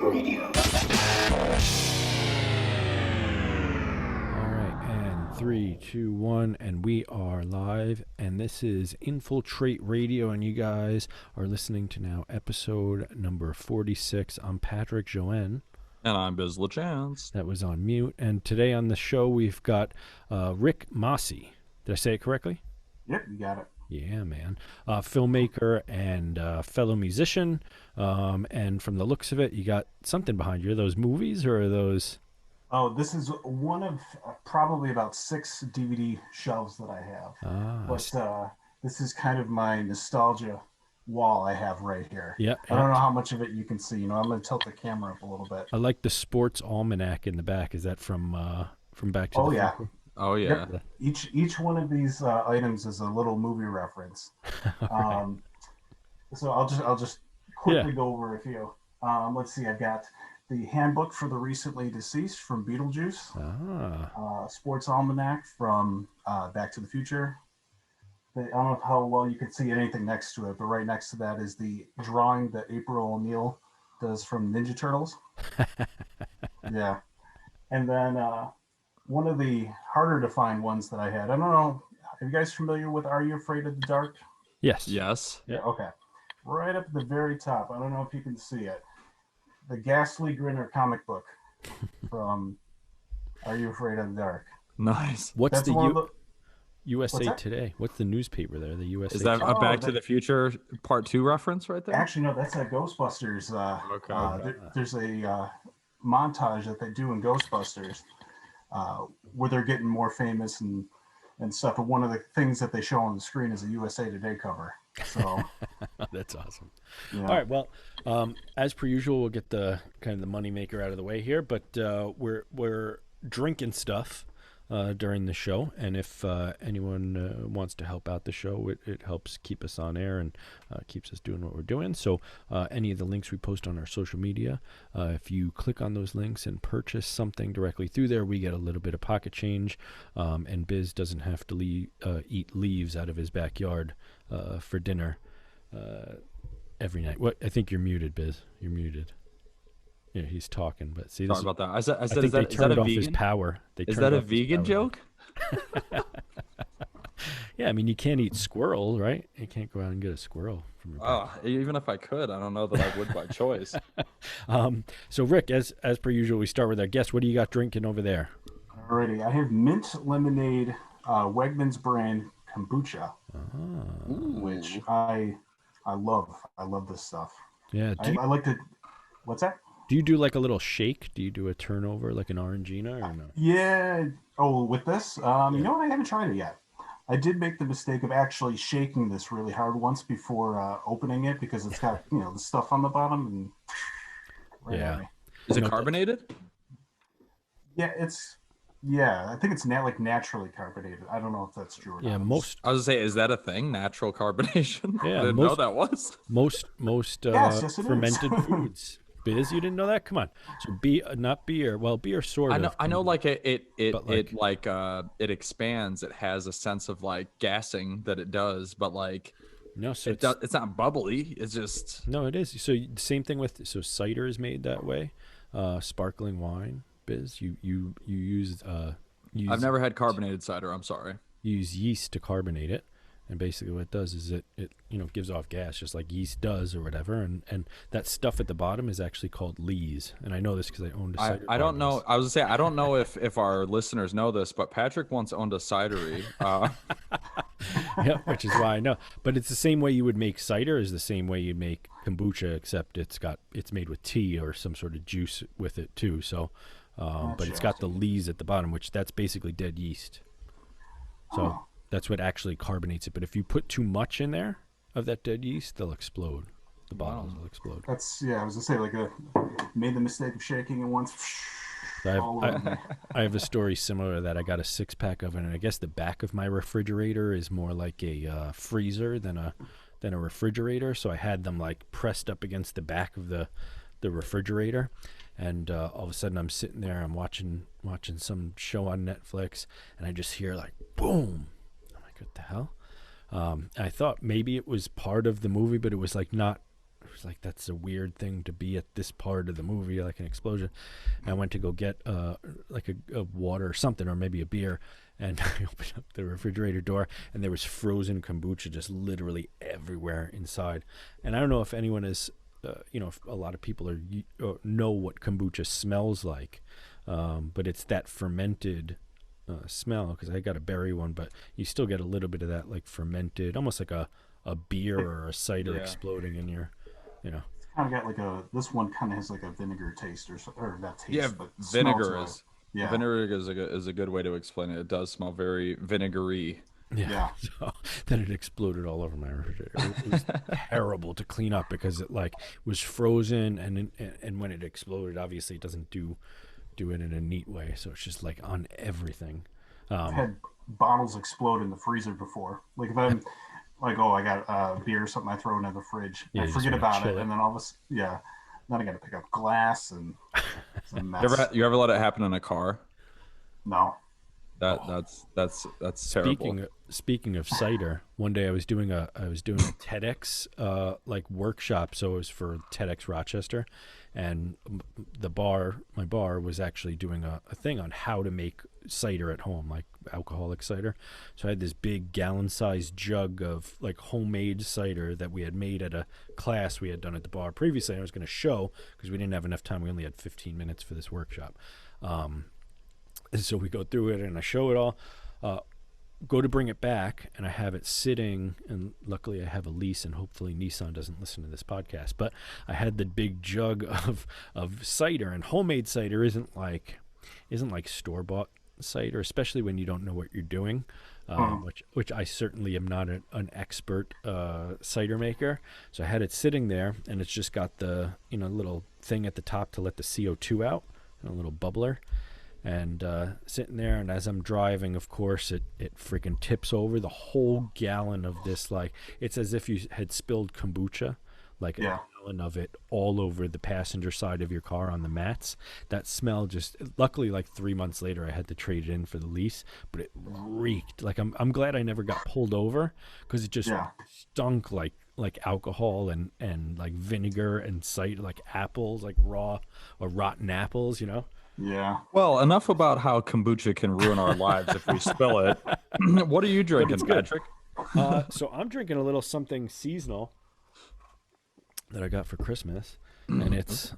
Radio. All right, and 3, 2, 1, and we are live. And this is Infiltrate Radio, and you guys are listening to now episode number 46. I'm Patrick Joanne. And I'm Biz LaChance. That was on mute. And today on the show, we've got Rick Masi. Did I say it correctly? Yep, you got it. Yeah, man. Filmmaker and fellow musician. And from the looks of it, you got something behind you. Are those movies or are those... Oh, this is one of probably about 6 DVD shelves that I have. But this is kind of my nostalgia wall I have right here. Yeah. I don't know how much of it you can see. You know, I'm going to tilt the camera up a little bit. I like the sports almanac in the back. Is that from Back to the yeah. Future? Oh, yeah. Yep. Each one of these items is a little movie reference. So I'll just quickly go over a few. Let's see. I've got the Handbook for the Recently Deceased from Beetlejuice. Sports Almanac from Back to the Future. I don't know how well you can see anything next to it, but right next to that is the drawing that April O'Neil does from Ninja Turtles. Yeah. And then one of the harder to find ones that I had, I don't know, are you guys familiar with Are You Afraid of the Dark? Yes. Yes. Yeah. Okay. Right up at the very top, I don't know if you can see it. The Ghastly Grinner comic book from Are You Afraid of the Dark? Nice. What's That's the USA What's that? Today? What's the newspaper there? The USA Is that Today? a Back to the Future Part 2 reference right there? Actually, no, that's a Ghostbusters. Okay. There's a montage that they do in Ghostbusters where they're getting more famous and stuff. And one of the things that they show on the screen is a USA Today cover. So That's awesome. yeah. All right. Well, as per usual, we'll get the kind of the moneymaker out of the way here. But we're drinking stuff during the show, and if anyone wants to help out the show, it helps keep us on air and keeps us doing what we're doing. So any of the links we post on our social media, if you click on those links and purchase something directly through there, we get a little bit of pocket change, and Biz doesn't have to eat leaves out of his backyard for dinner every night. What? I think you're muted, Biz. You're muted. Yeah, he's talking, but see, Sorry about that. I said, I think they turned off his power. Is that a vegan joke? Yeah, I mean, you can't eat squirrel, right? You can't go out and get a squirrel from your back. Even if I could, I don't know that I would by choice. So, Rick, as per usual, we start with our guest. What do you got drinking over there? Alrighty, I have mint lemonade, Wegmans brand kombucha, which I love. I love this stuff. Yeah. I like to. What's that? Do you do like a little shake? Do you do a turnover like an Orangina or no? Yeah. Oh, with this? You know what? I haven't tried it yet. I did make the mistake of actually shaking this really hard once before opening it because it's got, the stuff on the bottom and right Yeah. at me. Is it carbonated? Yeah, I think it's naturally carbonated. I don't know if that's true or Yeah, not. most I was going to say, is that a thing? Natural carbonation? Yeah, I didn't know that was. most Yes, it is. fermented foods. Biz, you didn't know that? Come on. So not beer. Well, beer sort of. I know. Like it expands. It has a sense of like gassing that it does, but like No, so it's not bubbly. It's just No, it is. So the same thing with cider is made that way. Sparkling wine, Biz, you use I've never had carbonated cider. I'm sorry. You use yeast to carbonate it, and basically what it does is it gives off gas just like yeast does or whatever, and that stuff at the bottom is actually called lees. And I know this because I owned a cider bar I don't know. once. I was gonna say I don't know if our listeners know this, but Patrick once owned a cidery. Yeah, which is why I know. But it's the same way you would make cider is the same way you'd make kombucha, except it's made with tea or some sort of juice with it too. So, but it's got the lees at the bottom, which that's basically dead yeast. So that's what actually carbonates it. But if you put too much in there of that dead yeast, they'll explode. The bottles will explode. I was gonna say made the mistake of shaking it once. I have a story similar to that. I got a 6-pack of it, and I guess the back of my refrigerator is more like a freezer than a refrigerator. So I had them like pressed up against the back of the refrigerator, and all of a sudden I'm sitting there, I'm watching some show on Netflix, and I just hear like boom. I'm like, what the hell? I thought maybe it was part of the movie, but it was like not was like, that's a weird thing to be at this part of the movie, like an explosion. And I went to go get like a water or something, or maybe a beer, and I opened up the refrigerator door, and there was frozen kombucha just literally everywhere inside. And I don't know if anyone is, if a lot of people know what kombucha smells like, but it's that fermented smell, because I got a berry one, but you still get a little bit of that like fermented, almost like a beer or a cider exploding in your, It's kind of got this one kind of has like a vinegar taste or not taste, Yeah, but vinegar is. Yeah. Vinegar is a good way to explain it. It does smell very vinegary. Yeah. So then it exploded all over my refrigerator. It was terrible to clean up because it like was frozen, and when it exploded, obviously it doesn't do it in a neat way. So it's just like on everything. I've had bottles explode in the freezer before. Like if I'm like, oh, I got a beer or something, I throw it in the fridge. I forget about it, and then all this, then I got to pick up glass and it's a mess. You ever let it happen in a car? No. That's terrible. Speaking of cider, one day I was doing a TEDx like workshop, so it was for TEDx Rochester, and my bar was actually doing a thing on how to make cider at home, like alcoholic cider. So I had this big gallon-sized jug of like homemade cider that we had made at a class we had done at the bar previously. I was going to show because we didn't have enough time. We only had 15 minutes for this workshop. And so we go through it and I show it all, go to bring it back, and I have it sitting, and luckily I have a lease, and hopefully Nissan doesn't listen to this podcast, but I had the big jug of cider, and homemade cider isn't like store-bought cider, especially when you don't know what you're doing, which I certainly am not an expert cider maker. So I had it sitting there, and it's just got the little thing at the top to let the CO2 out, and a little bubbler. And sitting there, and as I'm driving, of course, it freaking tips over the whole gallon of this. Like, it's as if you had spilled kombucha, like a gallon of it all over the passenger side of your car on the mats. That smell just, luckily, like 3 months later, I had to trade it in for the lease, but it reeked. Like, I'm glad I never got pulled over, because it just stunk like alcohol and like vinegar and cider, like apples, like raw or rotten apples, Yeah. Well, enough about how kombucha can ruin our lives if we spill it. What are you drinking, Patrick? So I'm drinking a little something seasonal that I got for Christmas, and it's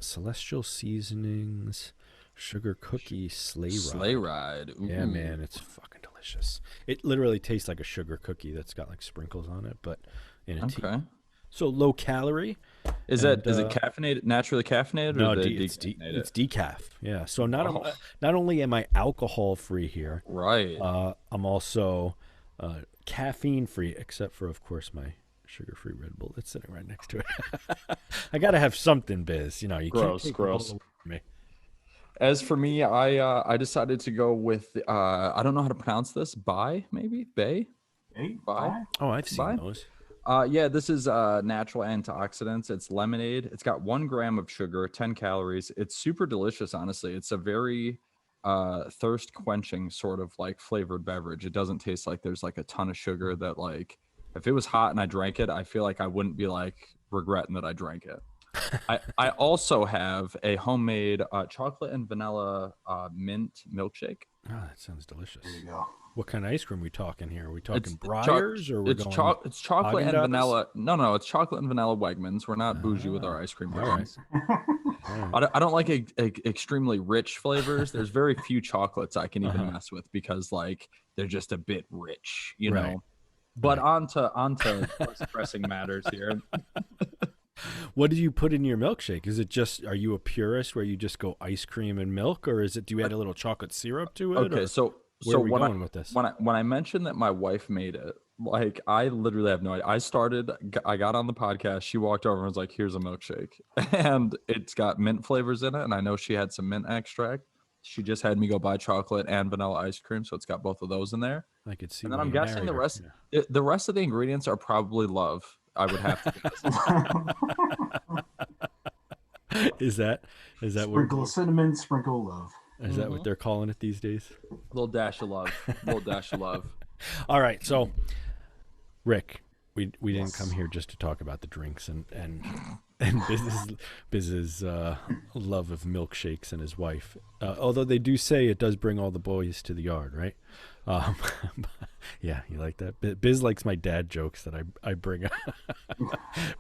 Celestial Seasonings Sugar Cookie Sleigh Ride. Sleigh Ride. Ooh. Yeah, man, it's fucking delicious. It literally tastes like a sugar cookie that's got like sprinkles on it, but in a tea. So low calorie. Is it caffeinated, naturally caffeinated? No, or it's decaf. Yeah. So not only am I alcohol free here, right? I'm also caffeine free, except for, of course, my sugar free Red Bull that's sitting right next to it. I gotta have something, Biz. You can't take gross. away from me. As for me, I decided to go with I don't know how to pronounce this. Bay. Oh, I've seen those. Yeah, this is natural antioxidants. It's lemonade. It's got 1 gram of sugar, 10 calories. It's super delicious, honestly. It's a very thirst quenching sort of like flavored beverage. It doesn't taste like there's like a ton of sugar that, like, if it was hot and I drank it, I feel like I wouldn't be like regretting that I drank it. I also have a homemade chocolate and vanilla mint milkshake. Oh, that sounds delicious. There you go. What kind of ice cream are we talking here? Are we talking Breyers or it's chocolate and vanilla? No, it's chocolate and vanilla Wegmans. We're not bougie with our ice cream brands. Right. I don't like extremely rich flavors. There's very few chocolates I can even mess with because like they're just a bit rich, you know. But onto less pressing matters here. What do you put in your milkshake? Is it just, are you a purist where you just go ice cream and milk, or do you add a little chocolate syrup to it? Okay, where are we going with this? When I mentioned that my wife made it, like, I literally have no idea. I got on the podcast. She walked over and was like, "Here's a milkshake," and it's got mint flavors in it. And I know she had some mint extract. She just had me go buy chocolate and vanilla ice cream, so it's got both of those in there. I could see. And then I'm guessing the rest of the ingredients are probably love. I would have to guess. Is that sprinkle of cinnamon, sprinkle of love? Is that what they're calling it these days? Little dash of love. Little dash of love. All right, so Rick, we didn't come here just to talk about the drinks and business love of milkshakes and his wife. Although they do say it does bring all the boys to the yard, right? Um, yeah, you like that? Biz likes my dad jokes that I bring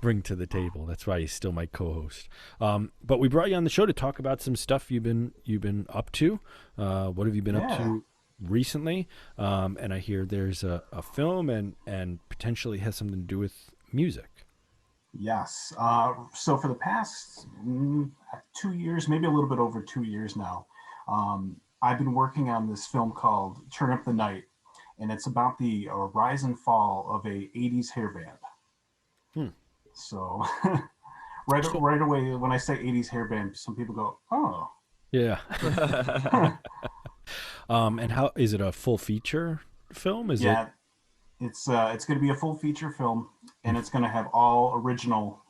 bring to the table. That's why he's still my co-host. But we brought you on the show to talk about some stuff you've been up to. What have you been up to recently? And I hear there's a film and potentially has something to do with music. Yes. So for the past 2 years, maybe a little bit over 2 years now, I've been working on this film called Turn Up the Night, and it's about the rise and fall of a 80s hair band. So right away, when I say 80s hair band, some people go, oh. Yeah. And how is it a full feature film? Is it? It's going to be a full feature film, and it's going to have all original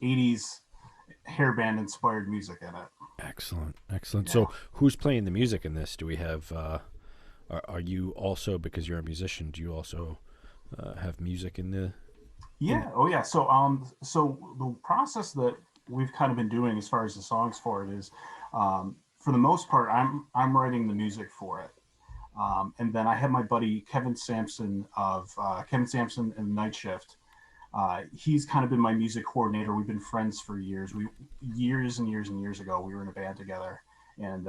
80s hairband inspired music in it. Excellent. Yeah. Yeah. So who's playing the music in this? Do we have, are you also, because you're a musician, do you also have music in the? Yeah. Oh yeah. So the process that we've kind of been doing as far as the songs for it is, for the most part, I'm writing the music for it. And then I have my buddy Kevin Sampson and Night Shift. He's kind of been my music coordinator. We've been friends for years. Years and years and years ago, we were in a band together, and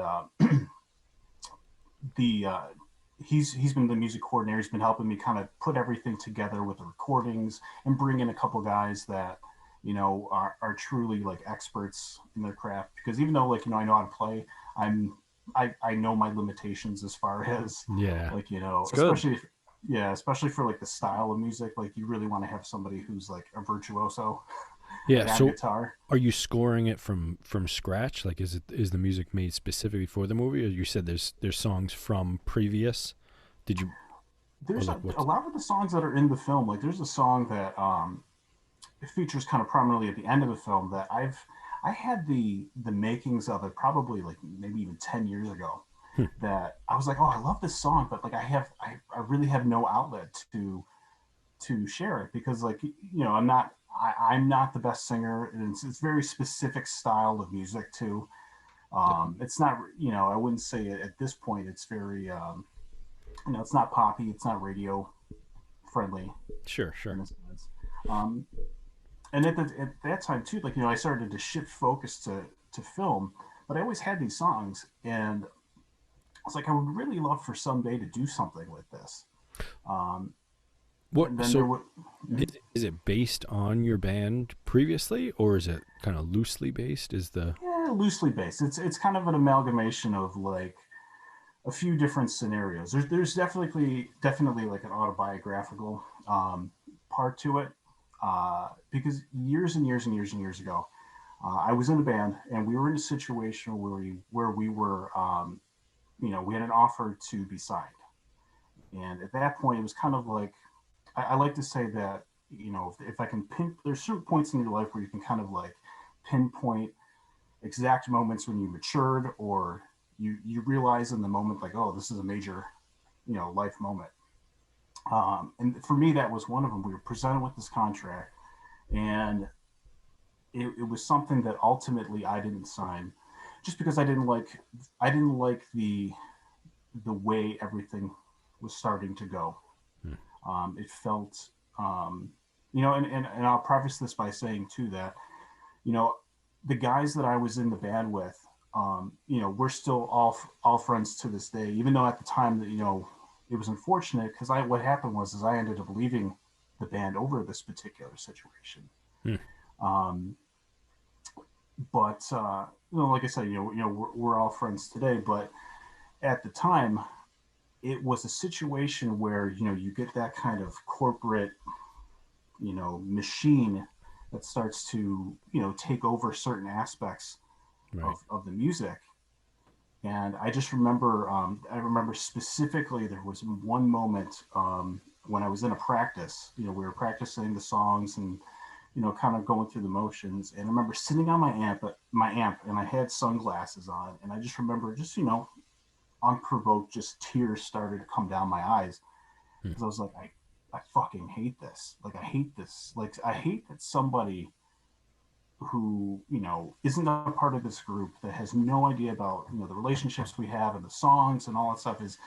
he's been the music coordinator. He's been helping me kind of put everything together with the recordings and bring in a couple guys that are truly like experts in their craft. Because even though I know how to play, I know my limitations as far as like especially for like the style of music. Like you really want to have somebody who's like a virtuoso. Yeah. Like So guitar. are you scoring it from scratch? Like is the music made specifically for the movie, or you said there's songs from previous? Did you? There's a lot of the songs that are in the film. Like there's a song that it features kind of prominently at the end of the film that I had the makings of it probably like maybe even 10 years ago, that I was like, oh, I love this song, but like I really have no outlet to share it, because like I'm not the best singer, and it's very specific style of music too. It's not, I wouldn't say at this point it's very it's not poppy, it's not radio friendly. Sure. In a sense. And at that time too, like I started to shift focus to film, but I always had these songs, and I was like, I would really love for someday to do something with this. What? And then So is it based on your band previously, or is it kind of loosely based? Loosely based. It's kind of an amalgamation of like a few different scenarios. There's definitely like an autobiographical part to it, because years and years and years and years ago, I was in a band, and we were in a situation where we were we had an offer to be signed, and at that point it was kind of like, I like to say that if I can there's certain points in your life where you can kind of like pinpoint exact moments when you matured, or you realize in the moment like, oh, this is a major life moment. And for me, that was one of them. We were presented with this contract, and it was something that ultimately I didn't sign, just because I didn't like the way everything was starting to go. It felt, and I'll preface this by saying too that, the guys that I was in the band with, we're still all friends to this day, even though at the time that, it was unfortunate, because what happened was I ended up leaving the band over this particular situation. But like I said, we're all friends today, but at the time it was a situation where, you get that kind of corporate, machine that starts to, take over certain aspects of the music. And I just remember, I remember specifically there was one moment when I was in a practice, we were practicing the songs and, kind of going through the motions. And I remember sitting on my amp, and I had sunglasses on. And I just remember just, unprovoked, just tears started to come down my eyes. Because I was like, I fucking hate this. Like, I hate this. Like, I hate that somebody who, isn't a part of this group, that has no idea about, the relationships we have and the songs and all that stuff, is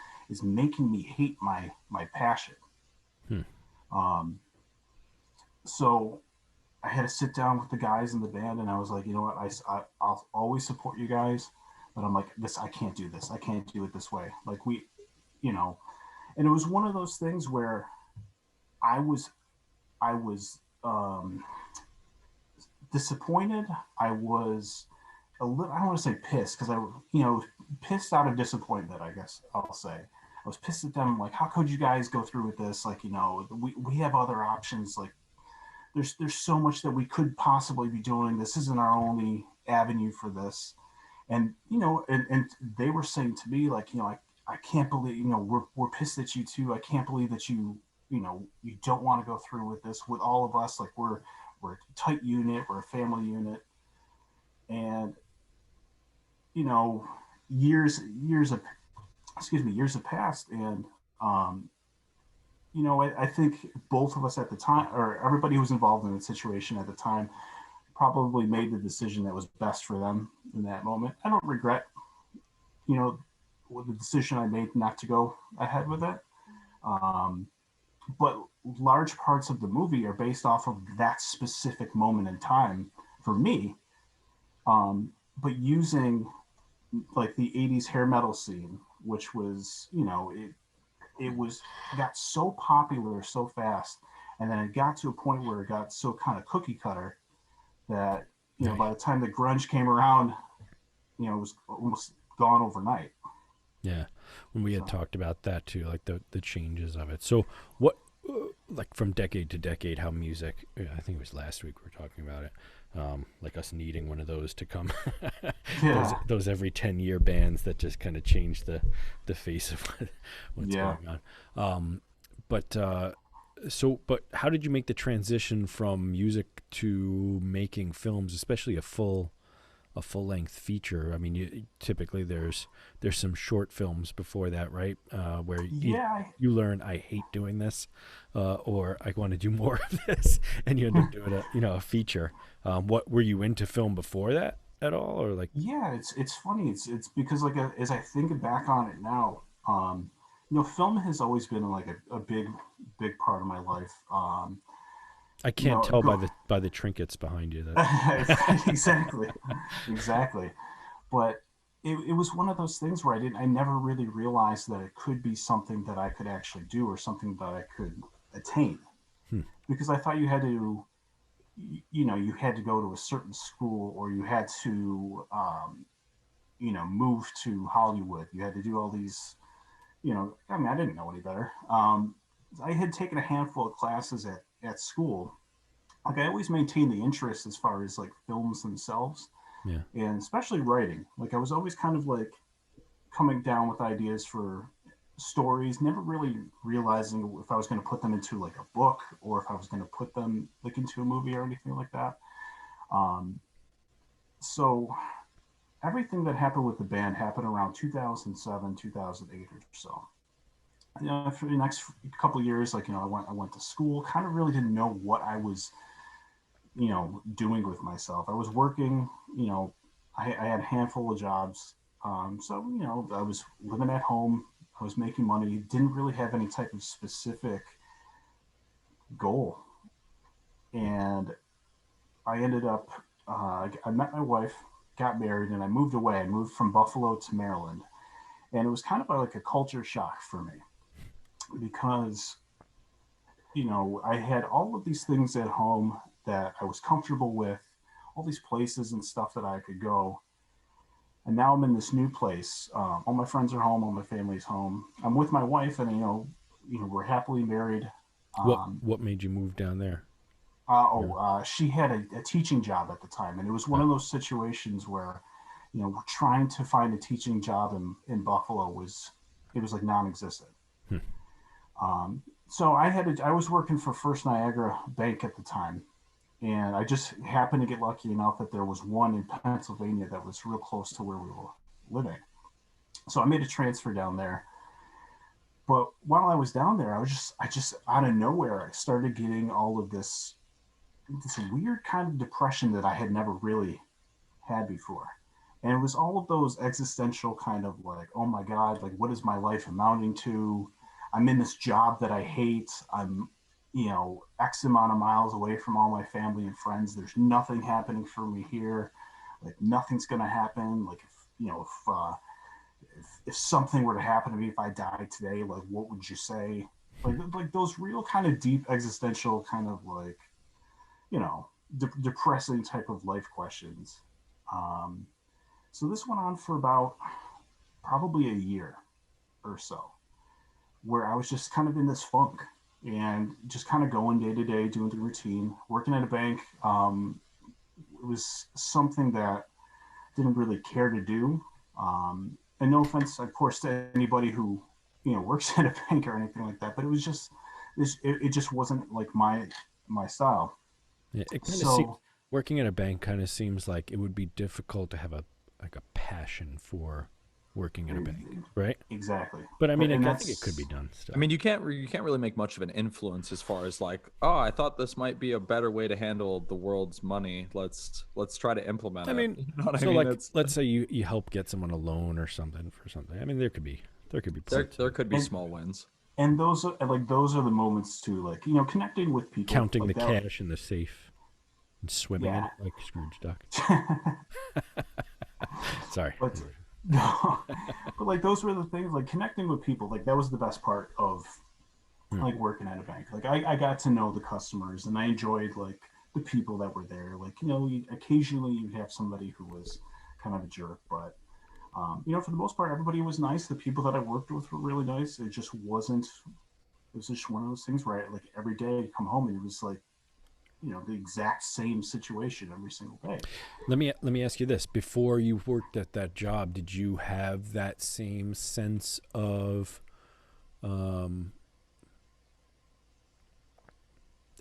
making me hate my passion. Hmm. So I had to sit down with the guys in the band, and I was like, you know what, I'll always support you guys, but I'm like, this, I can't do this. I can't do it this way. Like, you know, and it was one of those things where I was, I was disappointed. I was a little, I don't want to say pissed, because pissed out of disappointment, I guess I'll say. I was pissed at them, like, how could you guys go through with this? Like, we have other options. Like, there's so much that we could possibly be doing. This isn't our only avenue for this. And, and they were saying to me, like, I can't believe, we're pissed at you too. I can't believe that you don't want to go through with this with all of us. Like, we're a tight unit, we're a family unit. And, you know, years of, years have passed. And, um, I think both of us at the time, or everybody who was involved in the situation at the time, probably made the decision that was best for them in that moment. I don't regret, you know, the decision I made not to go ahead with it. Um, but large parts of the movie are based off of that specific moment in time for me. But using like the 80s hair metal scene, which was, it was got so popular so fast. And then it got to a point where it got so kind of cookie cutter that, by the time the grunge came around, it was almost gone overnight. Yeah, when we had So, talked about that too, like the changes of it. So what, like from decade to decade, how music? I think it was last week we were talking about it. Like us needing one of those to come, yeah, those every 10-year bands that just kind of change the face of what's yeah. going on. But but how did you make the transition from music to making films, especially a full length feature? I mean, typically there's some short films before that, right? Where Yeah, you learn I hate doing this, or I want to do more of this, and you end up doing a feature. What were you into film before that at all, or like? yeah. It's funny. It's because, like, as I think back on it now, film has always been like a big part of my life. I You can't know, tell go, by the trinkets behind you that. exactly, exactly. But it was one of those things where I never really realized that it could be something that I could actually do, or something that I could attain, Hmm. because I thought you had to go to a certain school, or you had to, move to Hollywood. You had to do all these, I mean, I didn't know any better. I had taken a handful of classes at school. Like, I always maintained the interest as far as like films themselves, Yeah. and especially writing. Like, I was always kind of like coming down with ideas for stories, never really realizing if I was going to put them into like a book, or if I was going to put them like into a movie or anything like that. Um, so everything that happened with the band happened around 2007, 2008 or so. For the next couple of years, like, I went to school, kind of really didn't know what I was, doing with myself. I was working, I had a handful of jobs. So, I was living at home, I was making money, didn't really have any type of specific goal. And I ended up, I met my wife, got married, and I moved away. I moved from Buffalo to Maryland. And it was kind of like a culture shock for me, because, I had all of these things at home that I was comfortable with, all these places and stuff that I could go. And now I'm in this new place. All my friends are home, all my family's home. I'm with my wife, and, we're happily married. Um, What made you move down there? Yeah. she had a teaching job at the time, and it was one of those situations where, trying to find a teaching job in Buffalo was like non-existent. Hmm. So I was working for First Niagara Bank at the time, and I just happened to get lucky enough that there was one in Pennsylvania that was real close to where we were living. So I made a transfer down there. But while I was down there, I just out of nowhere, I started getting all of this weird kind of depression that I had never really had before. And it was all of those existential kind of like, oh my God, like what is my life amounting to? I'm in this job that I hate. I'm, X amount of miles away from all my family and friends. There's nothing happening for me here. Like nothing's going to happen. Like if something were to happen to me, if I died today, like what would you say? Like those real kind of deep existential kind of like, depressing type of life questions. Um, so this went on for about probably a year or so, where I was just kind of in this funk and just kind of going day to day, doing the routine, working at a bank. It was something that I didn't really care to do. And no offense, of course, to anybody who works at a bank or anything like that, but it was just it just wasn't like my style. Yeah, it kind of seems So working at a bank kind of seems like it would be difficult to have a passion for working at a bank, right? exactly, But I mean, and I think it could be that's done still. I mean, you can't really make much of an influence as far as like, oh, I thought this might be a better way to handle the world's money. Let's try to implement I it. mean, You know what I so mean? like, It's let's say you help get someone a loan or something for something. I mean, there could be points there could be and small wins. those are the moments too, like connecting with people counting like the that. cash in the safe and swimming in Yeah, it like Scrooge Duck. Sorry. but no, but like those were the things, like connecting with people, like that was the best part of Hmm. like working at a bank. Like I got to know the customers and I enjoyed like the people that were there. Like occasionally you'd have somebody who was kind of a jerk, but for the most part, everybody was nice. The people that I worked with were really nice. It just wasn't. It was just one of those things where like every day I come home and it was like the exact same situation every single day. Let me ask you this: before you worked at that job, did you have that same sense of, um,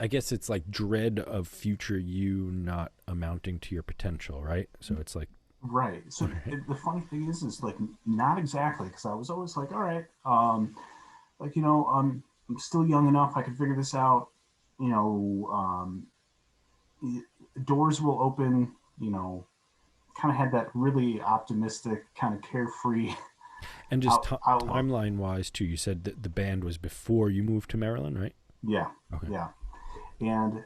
I guess it's like dread of future you not amounting to your potential, right? So it's like, Right. So okay. the funny thing is like not exactly, because I was always like, all right, like I'm still young enough. I can figure this out. You know, doors will open. You know, kind of had that really optimistic, kind of carefree And just outlook. timeline wise too, you said that the band was before you moved to Maryland, right? Yeah, Okay. yeah, and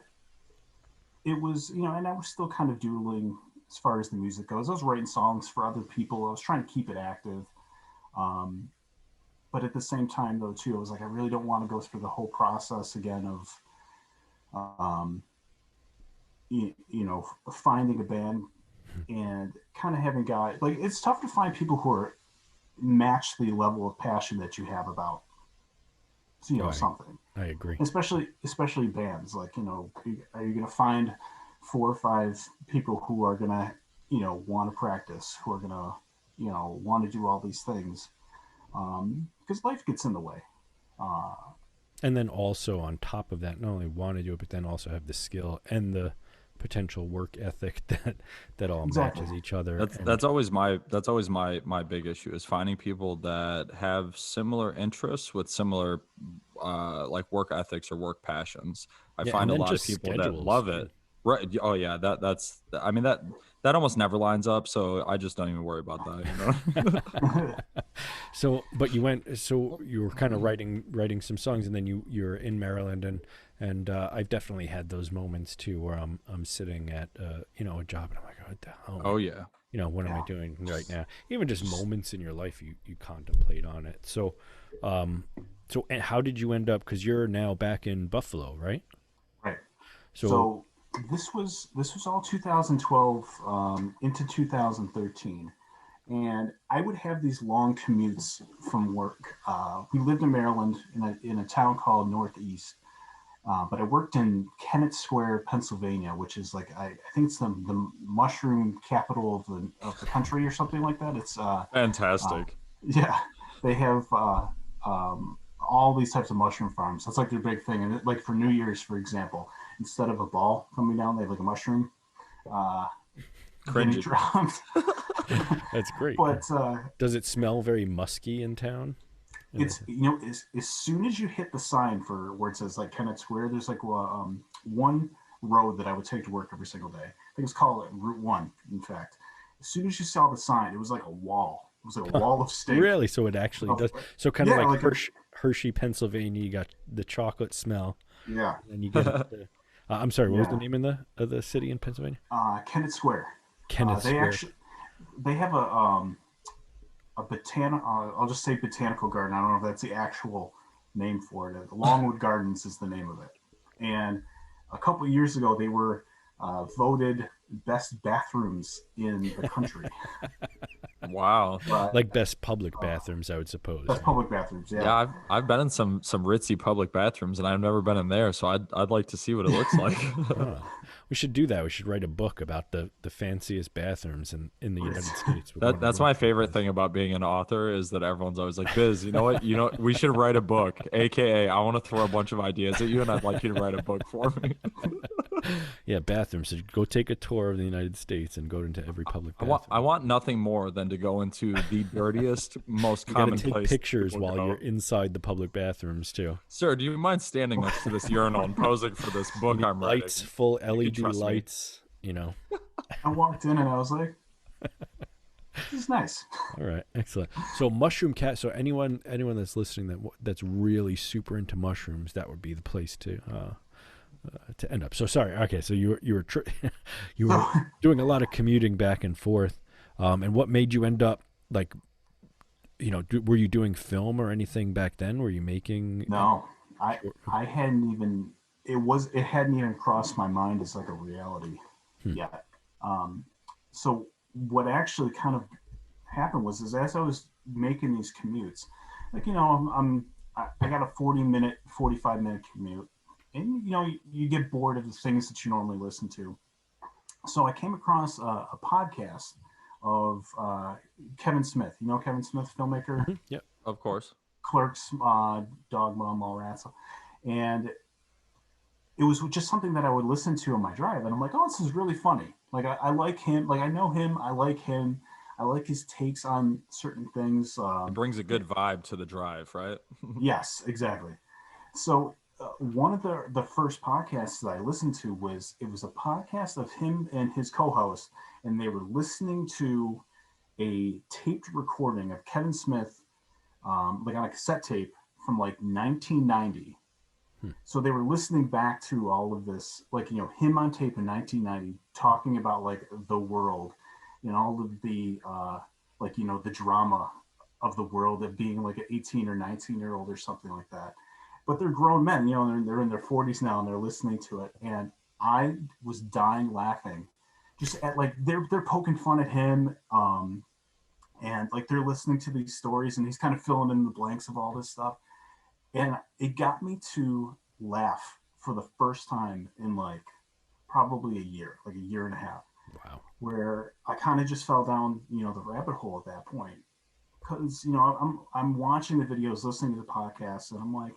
it was and I was still kind of doodling as far as the music goes. I was writing songs for other people. I was trying to keep it active. Um, but at the same time, though, too, I was like, I really don't want to go through the whole process again of, finding a band and kind of having guys. Like, it's tough to find people who are match the level of passion that you have about, Oh, something. I agree. Especially bands. Like, are you going to find 4 or 5 people who are going to, want to practice, who are going to, want to do all these things? Because life gets in the way. Uh, And then also on top of that, not only want to do it, but then also have the skill and the potential work ethic that all exactly. matches each other. And That's always my big issue is finding people that have similar interests with similar like work ethics or work passions. I yeah, and find a then lot of just people that schedules love too. it. Right. Oh yeah, that's I mean that almost never lines up, so I just don't even worry about that, you know. So, but so you were kind of writing some songs, and then you're in Maryland, and I've definitely had those moments too, where I'm sitting at a job, and I'm like, what the hell? Oh yeah. What am I Yeah. doing right Just, now? Even just just moments in your life, you contemplate on it. Um, and how did you end up? Because you're now back in Buffalo, right? right. So, So this was all 2012 into 2013, and I would have these long commutes from work. We lived in Maryland in a town called Northeast, but I worked in Kennett Square, Pennsylvania, which is like I think it's the mushroom capital of the country or something like that. It's uh, Fantastic. yeah, they have all these types of mushroom farms. That's like their big thing. And like for New Year's, for example, instead of a ball coming down, they have like a mushroom uh, getting Cringy. dropped. that's great. but Does it smell very musky in town? It's, you know, as soon as you hit the sign for where it says like Kennett Square, there's like one road that I would take to work every single day. I think it's called Route 1, in fact. As soon as you saw the sign, it was like a wall. It was like a wall of steak. Really? So it actually does. So kind of Yeah, like like Hershey, Pennsylvania. You got the chocolate smell, yeah. and you get it. I'm sorry. What was the Yeah. name of the city in Pennsylvania? Kennett Square. Kenneth They Square. actually they have a botanical. I'll just say botanical garden. I don't know if that's the actual name for it. Longwood Gardens is the name of it. And a couple of years ago, they were voted best bathrooms in the country. Wow. But Like best public bathrooms, I would suppose. best Right? public bathrooms, Yeah, yeah. I've been in some ritzy public bathrooms, and I've never been in there, so I'd like to see what it looks like. Oh, we should do that. We should write a book about the fanciest bathrooms in the United States. With That's my favorite thing about being an author is that everyone's always like, Biz, you know what? You know, we should write a book, aka I want to throw a bunch of ideas at you, and I'd like you to write a book for me. Yeah, bathrooms. So go take a tour of the United States and go into every public bathroom. I want nothing more than to go into the dirtiest, most You got to commonplace. take pictures while go. you're inside the public bathrooms too. Sir, do you mind standing next to this urinal and posing for this book I'm writing? Lights, full LED trust me. lights. You know. I walked in and I was like, "This is nice." All right, excellent. So mushroom cat. So anyone that's listening that's really super into mushrooms, that would be the place to end up. So sorry. Okay, so you were you were doing a lot of commuting back and forth, and what made you end up like, you know, were you doing film or anything back then? Were you making? No, I hadn't even it hadn't even crossed my mind as like a reality yet. So what actually kind of happened was as I was making these commutes, like, you know, I got a 45-minute commute, and you know, you get bored of the things that you normally listen to. So I came across a podcast of Kevin Smith. You know Kevin Smith, filmmaker, Yep. Of course. Clerks, Dogma, Mallrats, and it was just something that I would listen to on my drive, and I'm like, oh, this is really funny. Like I like him, like I know him, I like him, I like his takes on certain things. It brings a good vibe to the drive, right? Yes, exactly. So one of the first podcasts that I listened to was a podcast of him and his co-host, and they were listening to a taped recording of Kevin Smith, like on a cassette tape from like 1990. So they were listening back to all of this, like, you know, him on tape in 1990, talking about like the world and all of the, like, you know, the drama of the world of being like an 18 or 19-year-old or something like that. But they're grown men, you know, they're in their 40s now and they're listening to it. And I was dying laughing just at like, they're poking fun at him. And like they're listening to these stories and he's kind of filling in the blanks of all this stuff. And it got me to laugh for the first time in like probably a year, like a year and a half. Wow. Where I kind of just fell down, you know, the rabbit hole at that point. Because, you know, I'm watching the videos, listening to the podcasts, and I'm like,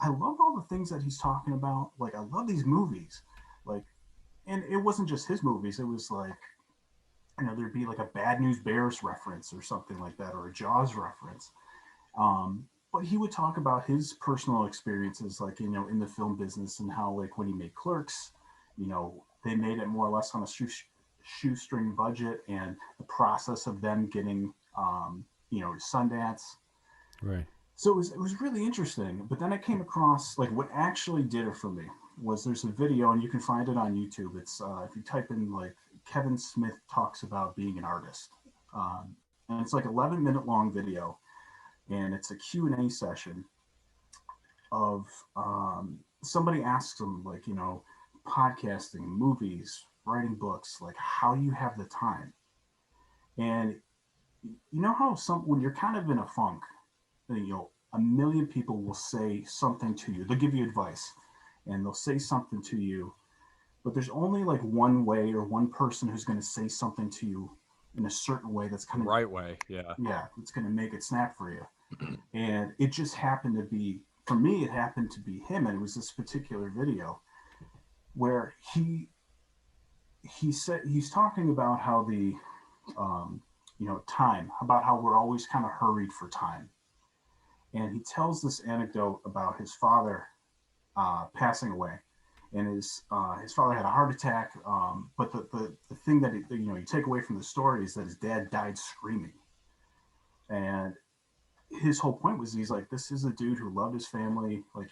I love all the things that he's talking about. Like, I love these movies. Like, and it wasn't just his movies. It was like, you know, there'd be like a Bad News Bears reference or something like that, or a Jaws reference. But he would talk about his personal experiences, like, you know, in the film business and how, like, when he made Clerks, you know, they made it more or less on a shoestring budget and the process of them getting, you know, Sundance. Right. So it was really interesting. But then I came across, like, what actually did it for me was there's a video, and you can find it on YouTube. It's, if you type in, like, Kevin Smith talks about being an artist. And it's like 11-minute long video. And it's a Q&A session of somebody asks them, like, you know, podcasting, movies, writing books, like, how you have the time. And you know how when you're kind of in a funk, you know, a million people will say something to you. They'll give you advice and they'll say something to you, but there's only like one way or one person who's going to say something to you in a certain way that's kind of right way. Yeah. Yeah. It's going to make it snap for you. And it just happened to be, for me, it happened to be him. And it was this particular video where he said, he's talking about how the, you know, time, about how we're always kind of hurried for time. and he tells this anecdote about his father passing away, and his father had a heart attack. But the thing that you take away from the story is that his dad died screaming, and his whole point was he's like, this is a dude who loved his family, like,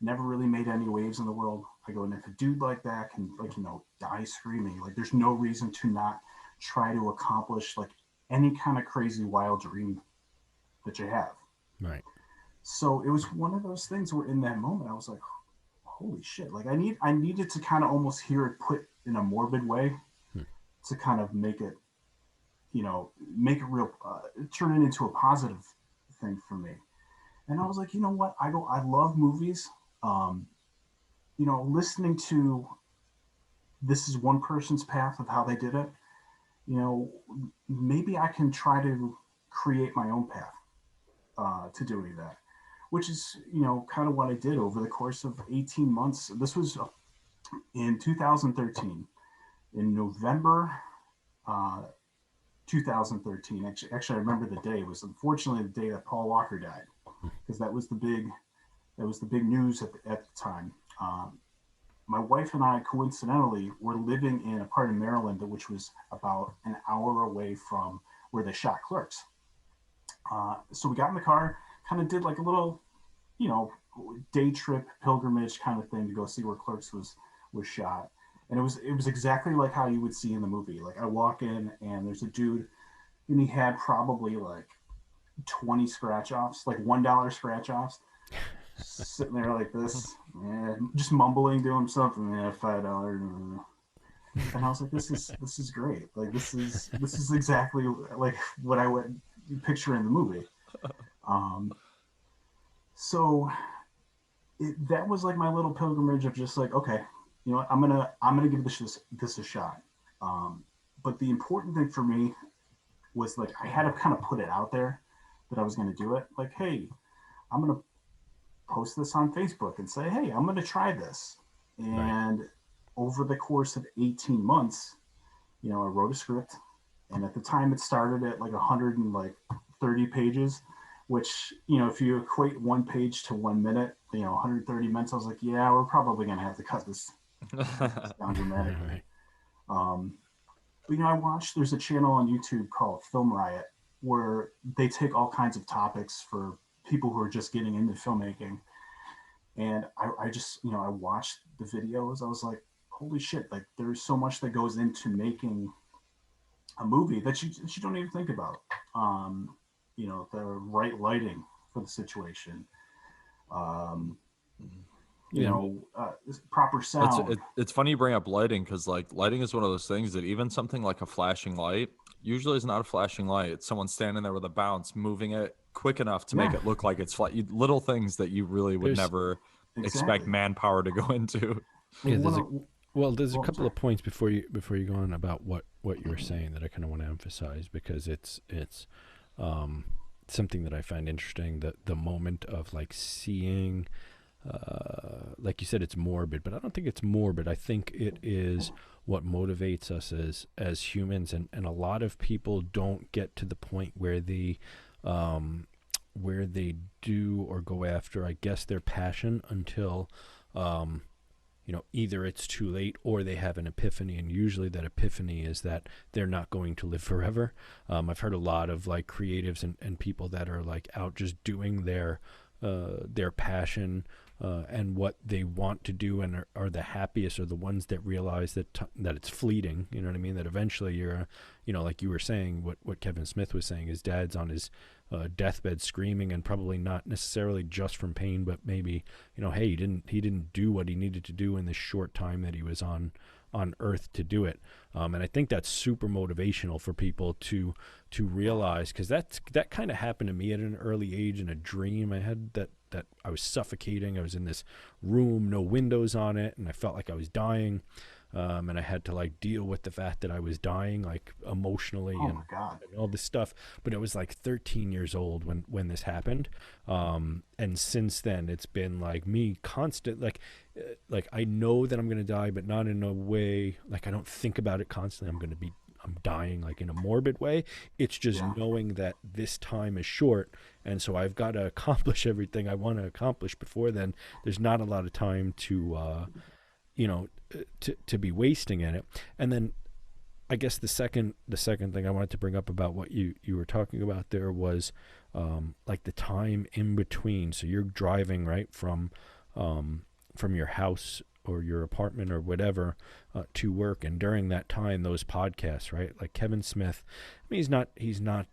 never really made any waves in the world. I go, and if a dude like that can, like, die screaming, like, there's no reason to not try to accomplish like any kind of crazy wild dream that you have. Right. So it was one of those things where in that moment I was like, holy shit, like I needed to kind of almost hear it put in a morbid way to kind of make it, make it real, turn it into a positive thing for me. And I was like, you know what? I love movies. Listening to this is one person's path of how they did it. Maybe I can try to create my own path to doing that, which is, kind of what I did over the course of 18 months. This was in 2013, in November 2013. Actually, I remember the day. It was unfortunately the day that Paul Walker died, because that was the big news at the time. My wife and I, coincidentally, were living in a part of Maryland which was about an hour away from where they shot Clerks. So we got in the car, kind of did like a little, day trip pilgrimage kind of thing to go see where Clerks was shot. And it was exactly like how you would see in the movie. Like I walk in and there's a dude, and he had probably like 20 scratch offs, like $1 scratch offs, sitting there like this, just mumbling to himself, and $5. And I was like, this is great. Like this is exactly like what I would picture in the movie. So that was like my little pilgrimage of just like, okay, I'm gonna give this a shot. But the important thing for me was like I had to kind of put it out there that I was going to do it. Like, hey, I'm going to post this on Facebook and say, hey, I'm going to try this. And over the course of 18 months, I wrote a script, and at the time it started at like 130 pages, which, if you equate one page to 1 minute, 130 minutes, I was like, yeah, we're probably going to have to cut this down dramatically. But, I watched, there's a channel on YouTube called Film Riot where they take all kinds of topics for people who are just getting into filmmaking. And I just, I watched the videos. I was like, holy shit, like there's so much that goes into making a movie that you don't even think about. The right lighting for the situation. Proper sound. It's funny you bring up lighting, because like lighting is one of those things that even something like a flashing light usually is not a flashing light. It's someone standing there with a bounce, moving it quick enough to make it look like it's little things that you really would never expect manpower to go into. Yeah, there's a couple of points before you go on about what you were saying that I kind of want to emphasize, because it's something that I find interesting, that the moment of like seeing, like you said, it's morbid, but I don't think it's morbid. I think it is what motivates us as humans, and a lot of people don't get to the point where they do or go after, I guess, their passion until either it's too late or they have an epiphany, and usually that epiphany is that they're not going to live forever. I've heard a lot of like creatives and people that are like out just doing their passion and what they want to do, and are the happiest, are the ones that realize that it's fleeting. You know what I mean? That eventually you're, like you were saying, what Kevin Smith was saying, his dad's on his deathbed screaming, and probably not necessarily just from pain, but maybe, hey, he didn't do what he needed to do in the short time that he was on earth to do it. And I think that's super motivational for people to realize, because that kind of happened to me at an early age in a dream I had, that I was suffocating. I was in this room, no windows on it, and I felt like I was dying. And I had to like deal with the fact that I was dying, like emotionally, and all this stuff. But I was like 13 years old when this happened. And since then it's been like me constant, like I know that I'm going to die, but not in a way, like I don't think about it constantly. I'm dying like in a morbid way. It's just knowing that this time is short, and so I've got to accomplish everything I want to accomplish before then. There's not a lot of time to to be wasting in it. And then I guess the second thing I wanted to bring up about what you were talking about there was like the time in between. So you're driving right from your house or your apartment or whatever to work, and during that time, those podcasts, right? Like Kevin Smith. I mean, he's not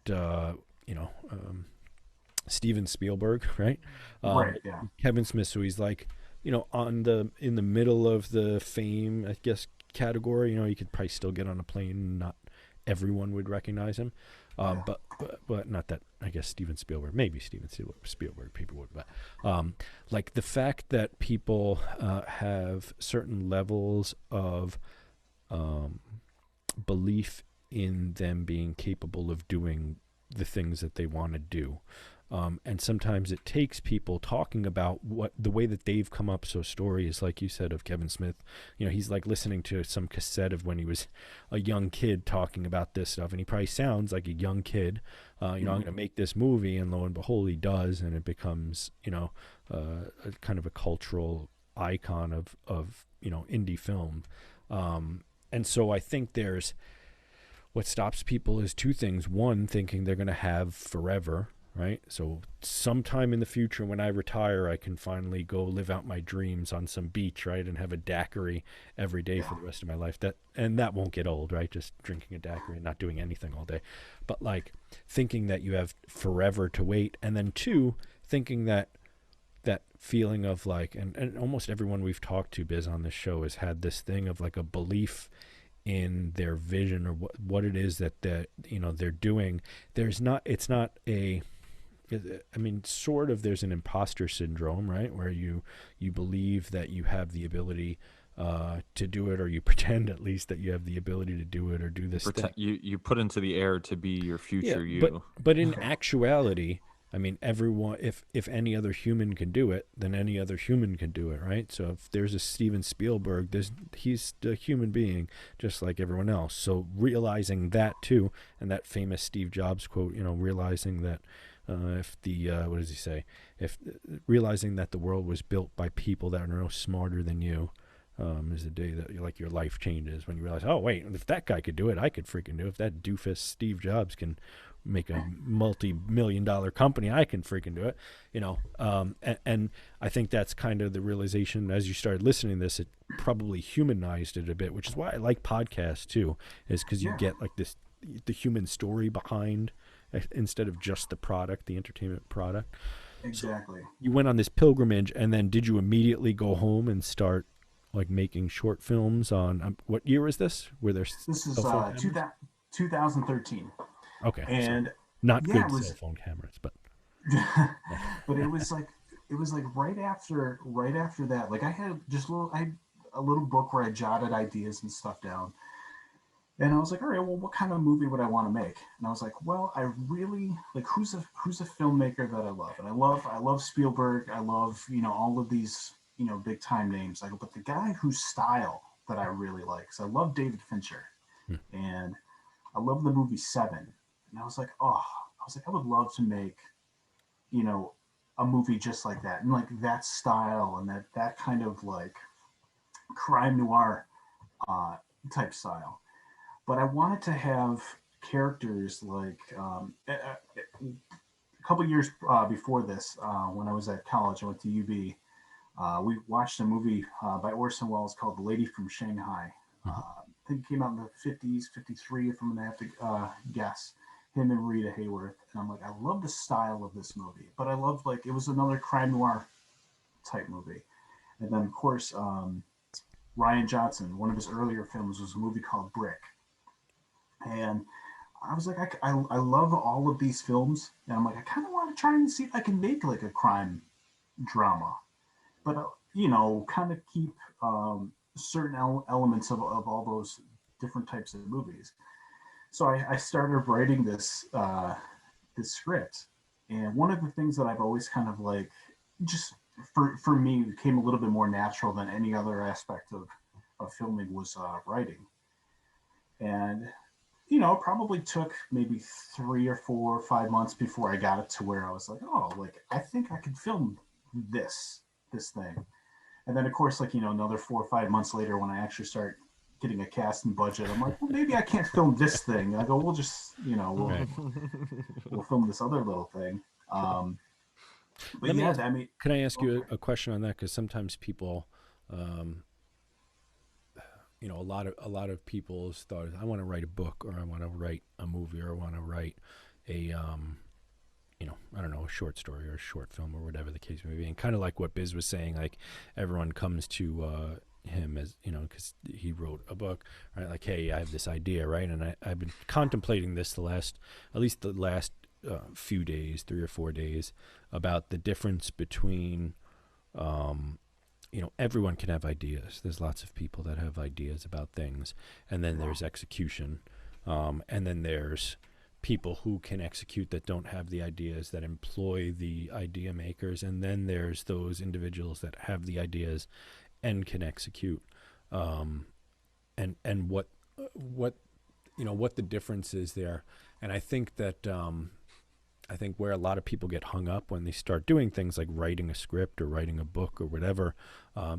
Steven Spielberg, right? Right. Yeah. Kevin Smith. So he's like, in the middle of the fame, I guess, category. You could probably still get on a plane and not everyone would recognize him. But not that, I guess, Steven Spielberg, maybe Steven Spielberg people would, but like the fact that people have certain levels of belief in them being capable of doing the things that they want to do. And sometimes it takes people talking about the way that they've come up. So stories, like you said, of Kevin Smith, he's like listening to some cassette of when he was a young kid talking about this stuff. And he probably sounds like a young kid, I'm going to make this movie, and lo and behold, he does. And it becomes, a kind of a cultural icon of indie film. And so I think what stops people is two things. One, thinking they're going to have forever, right? So sometime in the future when I retire, I can finally go live out my dreams on some beach, right? And have a daiquiri every day for the rest of my life. That won't get old, right? Just drinking a daiquiri and not doing anything all day. But like thinking that you have forever to wait. And then two, thinking that feeling of like, and almost everyone we've talked to, Biz, on this show has had this thing of like a belief in their vision or what it is that they're doing. There's an imposter syndrome, right? Where you believe that you have the ability to do it, or you pretend at least that you have the ability to do it or do this thing. You put into the air to be your future you. But in actuality, I mean, everyone, if any other human can do it, then any other human can do it, right? So if there's a Steven Spielberg, he's a human being just like everyone else. So realizing that too, and that famous Steve Jobs quote, realizing that what does he say? Realizing that the world was built by people that are no smarter than you, is the day that your life changes, when you realize, oh wait, if that guy could do it, I could freaking do it. If that doofus Steve Jobs can make a multi-million-dollar company, I can freaking do it. And I think that's kind of the realization as you started listening to this. It probably humanized it a bit, which is why I like podcasts too, is because you get like the human story behind, instead of just the product, the entertainment product. Exactly. So you went on this pilgrimage, and then did you immediately go home and start like making short films on what year was this? This is 2013. Okay. And so not good cell phone cameras, but but it was like right after that, like I had a little book where I jotted ideas and stuff down. And I was like, all right, well, what kind of movie would I want to make? And I was like, well, I really like who's a filmmaker that I love, and I love Spielberg. I love all of these big time names. Like, but the guy whose style that I really like, so I love David Fincher, and I love the movie Seven. And I was like, I would love to make, a movie just like that, and like that style, and that kind of like crime noir type style. But I wanted to have characters like a couple of years before this, when I was at college, I went to UB. We watched a movie by Orson Welles called The Lady from Shanghai. I think it came out in the 50s, 53, if I'm going to have to guess. Him and Rita Hayworth. And I'm like, I love the style of this movie. But I loved, like, it was another crime noir type movie. And then, of course, Rian Johnson, one of his earlier films was a movie called Brick. And I was like, I love all of these films. And I'm like, I kind of want to try and see if I can make like a crime drama. But, kind of keep certain elements of all those different types of movies. So I started writing this script. And one of the things that I've always kind of like, just for me, became a little bit more natural than any other aspect of filming was writing. And it probably took maybe 3 or 4 or 5 months before I got it to where I was like, oh, like I think I could film this thing. And then of course, like, another 4 or 5 months later when I actually start getting a casting budget, I'm like, well, maybe I can't film this thing. I go, we'll just, Right. we'll film this other little thing. But Let me yeah, ask, I mean, can I ask you okay. a question on that? Because sometimes people, um, a lot of people's thought is, I want to write a book, or I want to write a movie, or I want to write a, I don't know, a short story or a short film or whatever the case may be. And kind of like what Biz was saying, like everyone comes to him as, because he wrote a book, right? Like, hey, I have this idea, right? And I've been contemplating this at least the last few days, 3 or 4 days, about the difference between, everyone can have ideas. There's lots of people that have ideas about things. And then there's execution. And then there's people who can execute that don't have the ideas, that employ the idea makers. And then there's those individuals that have the ideas and can execute. And what the difference is there. And I think that where a lot of people get hung up when they start doing things like writing a script or writing a book or whatever,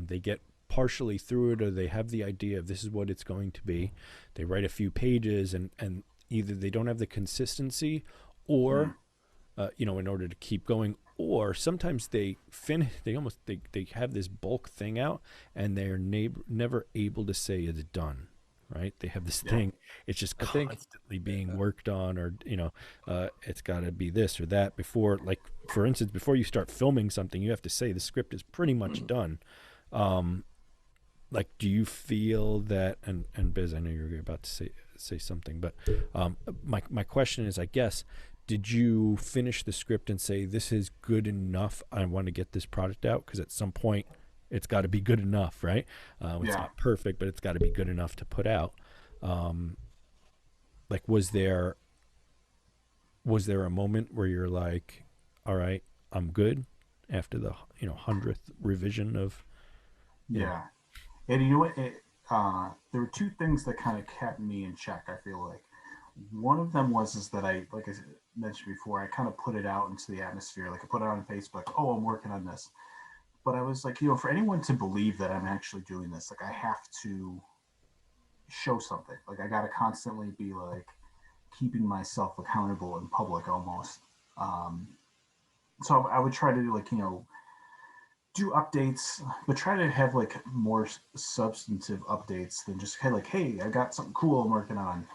they get partially through it, or they have the idea of this is what it's going to be. They write a few pages, and either they don't have the consistency, or in order to keep going, or sometimes they have this bulk thing out, and they're never able to say it's done. Right? They have this thing. It's just I think constantly being worked on, or it's got to be this or that before. Like, for instance, before you start filming something, you have to say the script is pretty much done. Like, do you feel that? And Biz, I know you're about to say something, but my question is, I guess, did you finish the script and say this is good enough? I want to get this product out, because at some point it's got to be good enough, right? It's Yeah. not perfect, but it's got to be good enough to put out. Like, was there a moment where you're like, all right, I'm good, after the 100th revision of, Yeah. And you know what? There were two things that kind of kept me in check. I feel like one of them is that like I mentioned before, I kind of put it out into the atmosphere. Like I put it on Facebook. Oh, I'm working on this. But I was like, for anyone to believe that I'm actually doing this, like I have to show something. Like I got to constantly be like keeping myself accountable in public almost. Um, so I would try to do like, do updates, but try to have like more substantive updates than just hey, like, hey, I got something cool I'm working on.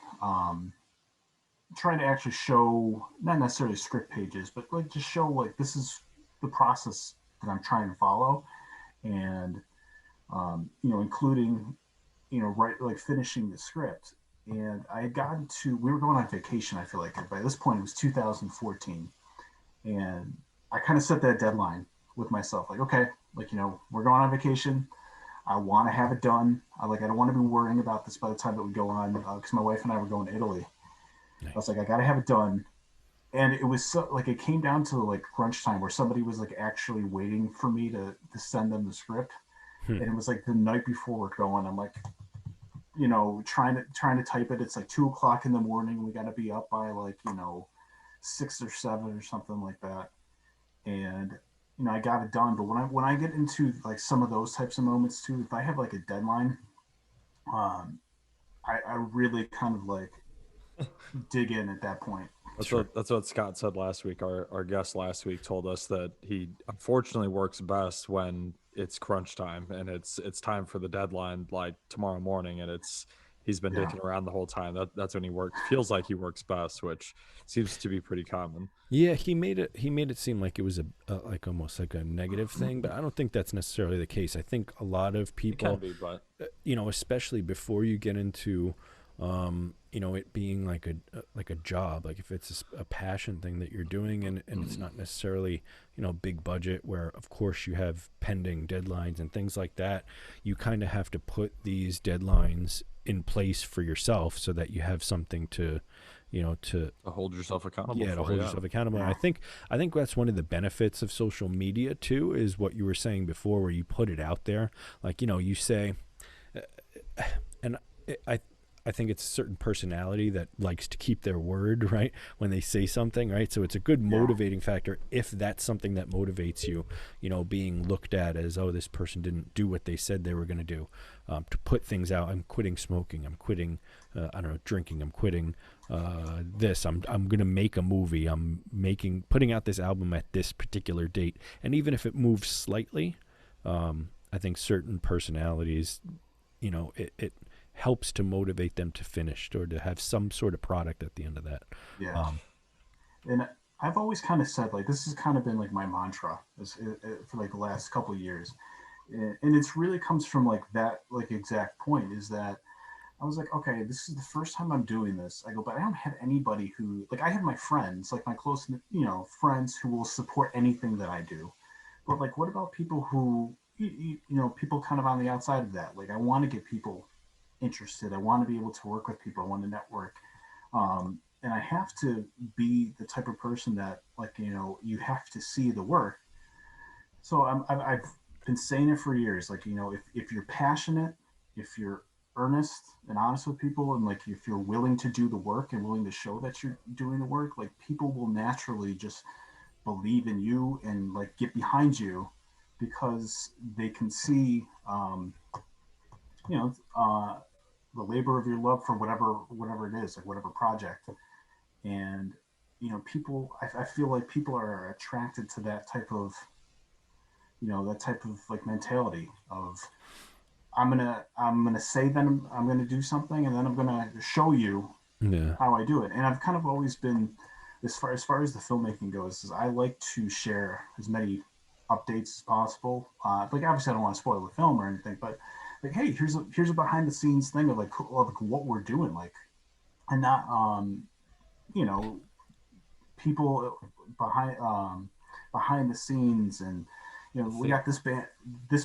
Trying to actually show not necessarily script pages, but like just show like this is the process that I'm trying to follow, and including right like finishing the script. And I had gotten to we were going on vacation. I feel like by this point it was 2014, and I kind of set that deadline with myself, like okay, like we're going on vacation. I want to have it done. I don't want to be worrying about this by the time that we go on, because my wife and I were going to Italy. I was like, I got to have it done. And it was so like it came down to like crunch time where somebody was like actually waiting for me to send them the script. And it was like the night before we're going. I'm like, trying to type it. It's like 2 o'clock in the morning. We got to be up by like 6 or 7 or something like that. And I got it done. But when I get into like some of those types of moments too, if I have like a deadline, um, I really kind of like dig in at that point. That's what Scott said last week. Our guest last week told us that he unfortunately works best when it's crunch time and it's time for the deadline, like tomorrow morning, and he's been Yeah. dicking around the whole time. That's when he feels like he works best, which seems to be pretty common. Yeah, he made it seem like it was like almost like a negative thing, but I don't think that's necessarily the case. I think a lot of It can people, be, but especially before you get into, it being like a job, like if it's a passion thing that you're doing, and it's not necessarily, big budget, where of course you have pending deadlines and things like that. You kind of have to put these deadlines in place for yourself so that you have something to hold yourself accountable. to hold yourself accountable. And Yeah. I think that's one of the benefits of social media too, is what you were saying before, where you put it out there. Like, you say, and I I think it's a certain personality that likes to keep their word, right? When they say something, right? So it's a good motivating factor if that's something that motivates you, being looked at as, oh, this person didn't do what they said they were going to do. To put things out, I'm quitting smoking, I'm quitting, I don't know, drinking, I'm quitting this. I'm going to make a movie. Putting out this album at this particular date, and even if it moves slightly, I think certain personalities, it helps to motivate them to finish or to have some sort of product at the end of that. Yeah. And I've always kind of said, like, this has kind of been like my mantra for like the last couple of years. And it's really comes from like that, like exact point is that I was like, okay, this is the first time I'm doing this. I go, but I don't have anybody who, like, I have my friends, like my close, friends who will support anything that I do. But like, what about people who, people kind of on the outside of that? Like, I want to get people interested. I want to be able to work with people. I want to network. And I have to be the type of person that, like, you have to see the work. So I've been saying it for years. Like, if you're passionate, if you're earnest and honest with people, and like if you're willing to do the work and willing to show that you're doing the work, like people will naturally just believe in you and like get behind you because they can see, you know, uh, the labor of your love for whatever it is, like whatever project. And people, I feel like people are attracted to that type of, that type of like mentality of I'm gonna say that I'm gonna do something, and then I'm gonna show you how I do it. And I've kind of always been, as far as the filmmaking goes, is I like to share as many updates as possible. Like obviously I don't want to spoil the film or anything, but like, hey, here's a behind the scenes thing of like what we're doing, like, and not you know people behind the scenes. And we got this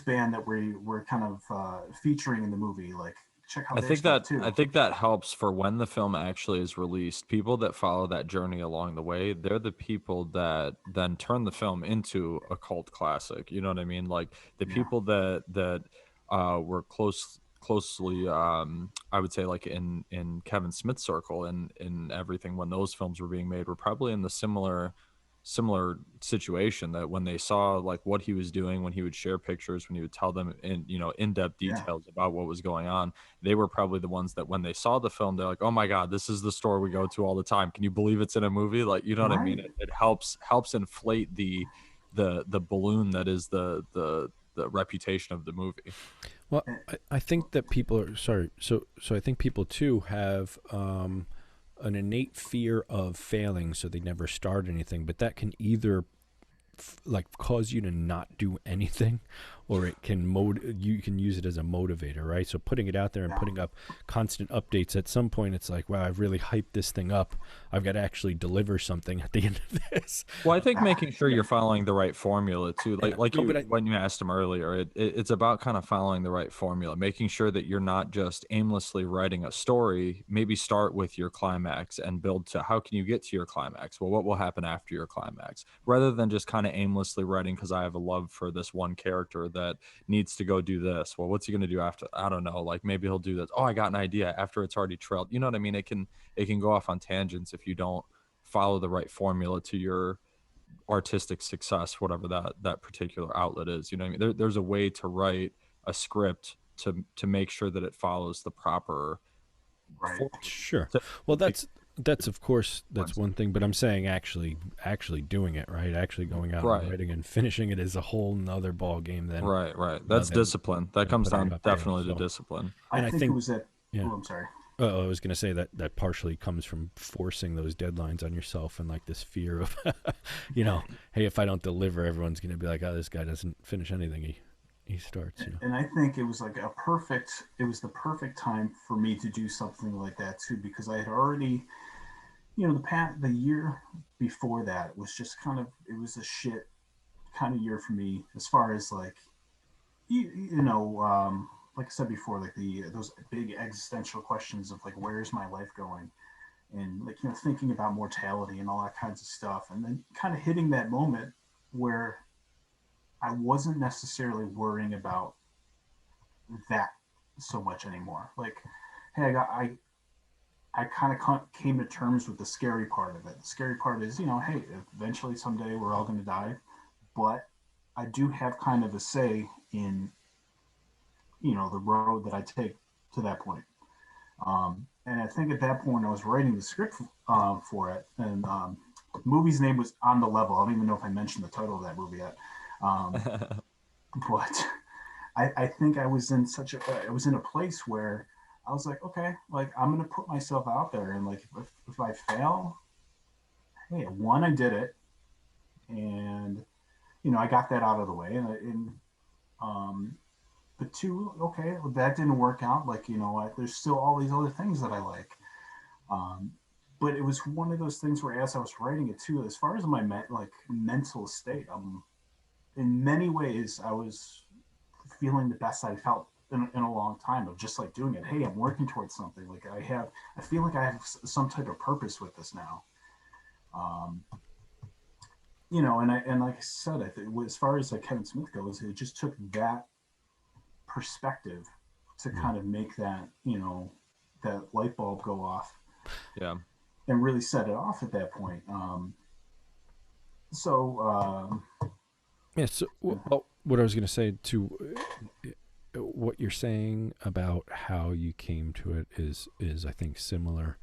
band that we're kind of featuring in the movie, like check out their stuff too. I think that helps for when the film actually is released. People that follow that journey along the way, they're the people that then turn the film into a cult classic. You know what I mean? Like the people that were closely I would say like in Kevin Smith's circle and in everything when those films were being made were probably in the similar situation, that when they saw like what he was doing, when he would share pictures, when he would tell them in-depth details about what was going on, they were probably the ones that when they saw the film, they're like, oh my god, this is the store we go to all the time, can you believe it's in a movie? Like, you know what I mean? It helps inflate the balloon that is the reputation of the movie. Well, I think that people are sorry. So I think people too have an innate fear of failing, so they never start anything. But that can either like cause you to not do anything, or it can you can use it as a motivator, right? So putting it out there and putting up constant updates, at some point it's like, wow, I've really hyped this thing up, I've got to actually deliver something at the end of this. Well, I think making sure you're following the right formula too, when you asked him earlier, it's about kind of following the right formula, making sure that you're not just aimlessly writing a story. Maybe start with your climax and build to how can you get to your climax. Well, what will happen after your climax, rather than just kind of aimlessly writing because I have a love for this one character that needs to go do this. Well, what's he going to do after? I don't know. Like maybe he'll do this. Oh, I got an idea after it's already trailed. You know what I mean? It can go off on tangents if you don't follow the right formula to your artistic success, whatever that particular outlet is. You know what I mean? There's a way to write a script to make sure that it follows the proper Right. Sure. Well, that's of course that's one thing, but I'm saying actually doing it, right? Actually going out and writing and finishing it is a whole nother ball game. Then right. That's discipline. That comes down definitely to discipline. And I think it was that. Oh, I'm sorry. Oh, I was going to say that partially comes from forcing those deadlines on yourself and like this fear of, hey, if I don't deliver, everyone's going to be like, oh, this guy doesn't finish anything he starts. And I think it was like it was the perfect time for me to do something like that too, because I had already, the year before that was just it was a shit kind of year for me as far as like, like I said before, like those big existential questions of like, where's my life going? And like, thinking about mortality and all that kinds of stuff. And then kind of hitting that moment where I wasn't necessarily worrying about that so much anymore. Like, hey, I kind of came to terms with the scary part of it. The scary part is, hey, eventually someday we're all going to die, but I do have kind of a say in, the road that I take to that point. And I think at that point I was writing the script for it, and the movie's name was On the Level. I don't even know if I mentioned the title of that movie yet, but I think I was in a place where I was like, okay, like I'm gonna put myself out there, and like if I fail, hey, one, I did it, and I got that out of the way, and um, but two, okay, well, that didn't work out. Like there's still all these other things that I like. Um, but it was one of those things where, as I was writing it too, as far as my mental state, in many ways I was feeling the best I felt in a long time of just like doing it. Hey, I'm working towards something. Like I feel like I have some type of purpose with this now. Um, and like I said, I think as far as like Kevin Smith goes, it just took that perspective to Yeah. kind of make that that light bulb go off Yeah. and really set it off at that point. So Yeah. So, well, what I was going to say to what you're saying about how you came to it is I think similar,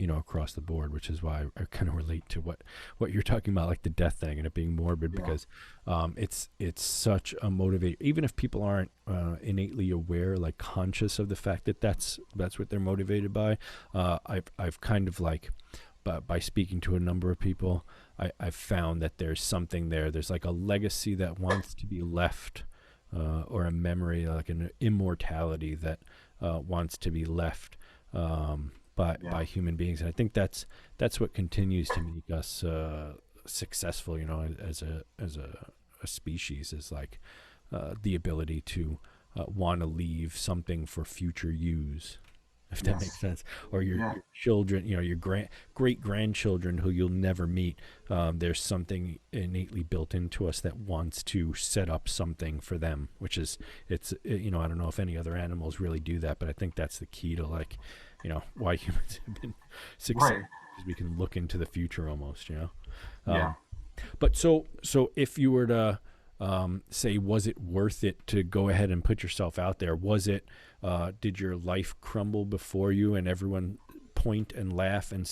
across the board, which is why I kind of relate to what you're talking about, like the death thing and it being morbid, yeah, because it's such a motivator. Even if people aren't innately aware, like conscious of the fact that that's what they're motivated by. I've kind of like, but by speaking to a number of people, I've found that there's something there. There's like a legacy that wants to be left, or a memory, like an immortality that wants to be left, yeah, by human beings. And I think that's what continues to make us successful. As a species, is like the ability to want to leave something for future use, if that makes yes, sense, or yeah, your children, your great grandchildren who you'll never meet. There's something innately built into us that wants to set up something for them, which is I don't know if any other animals really do that, but I think that's the key to, like, why humans have been successful, right, because we can look into the future almost. yeah. Um, but so if you were to say, was it worth it to go ahead and put yourself out there? Was it? Did your life crumble before you, and everyone point and laugh and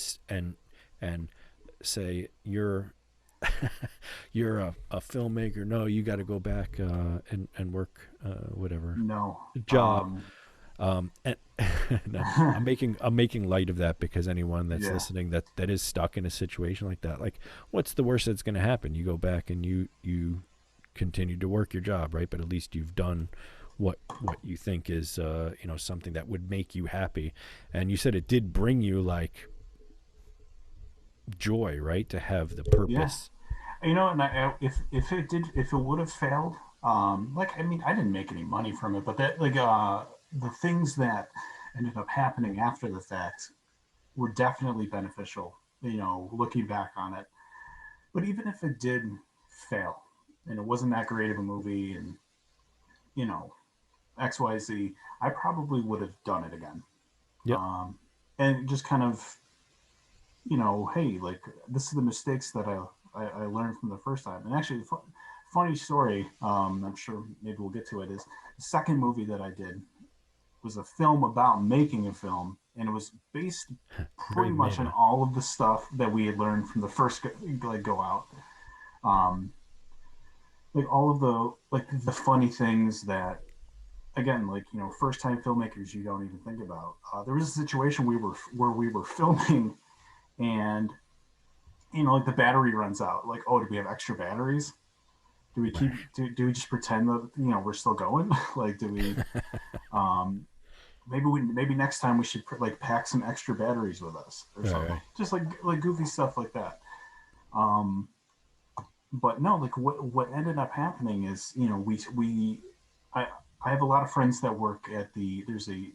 say you're you're a filmmaker? No, you got to go back and work whatever No. job. And no, I'm making light of that, because anyone that's Yeah, listening that is stuck in a situation like that, like, what's the worst that's going to happen? You go back and you continue to work your job, right? But at least you've done what you think is something that would make you happy. And you said it did bring you like joy, right? To have the yeah. purpose. And if it would have failed, like I mean, I didn't make any money from it, but that like the things that ended up happening after the fact were definitely beneficial. Looking back on it. But even if it did fail, and it wasn't that great of a movie, and you know XYZ, I probably would have done it again. Yep. And just kind of, hey, like this are the mistakes that I learned from the first time. And actually, funny story. I'm sure maybe we'll get to it. Is the second movie that I did was a film about making a film, and it was based pretty Brave much on meta. all of the stuff that we had learned from the first go out. Um, like all of the funny things that, again, like first time filmmakers, you don't even think about. There was a situation where we were filming, and like the battery runs out. Like, oh, do we have extra batteries? Do we keep? Do we just pretend that we're still going? Like, do we? Um, maybe next time we should like pack some extra batteries with us or Right, something. right. Just like goofy stuff like that. Um, but no, like what ended up happening is I I have a lot of friends that work at there's a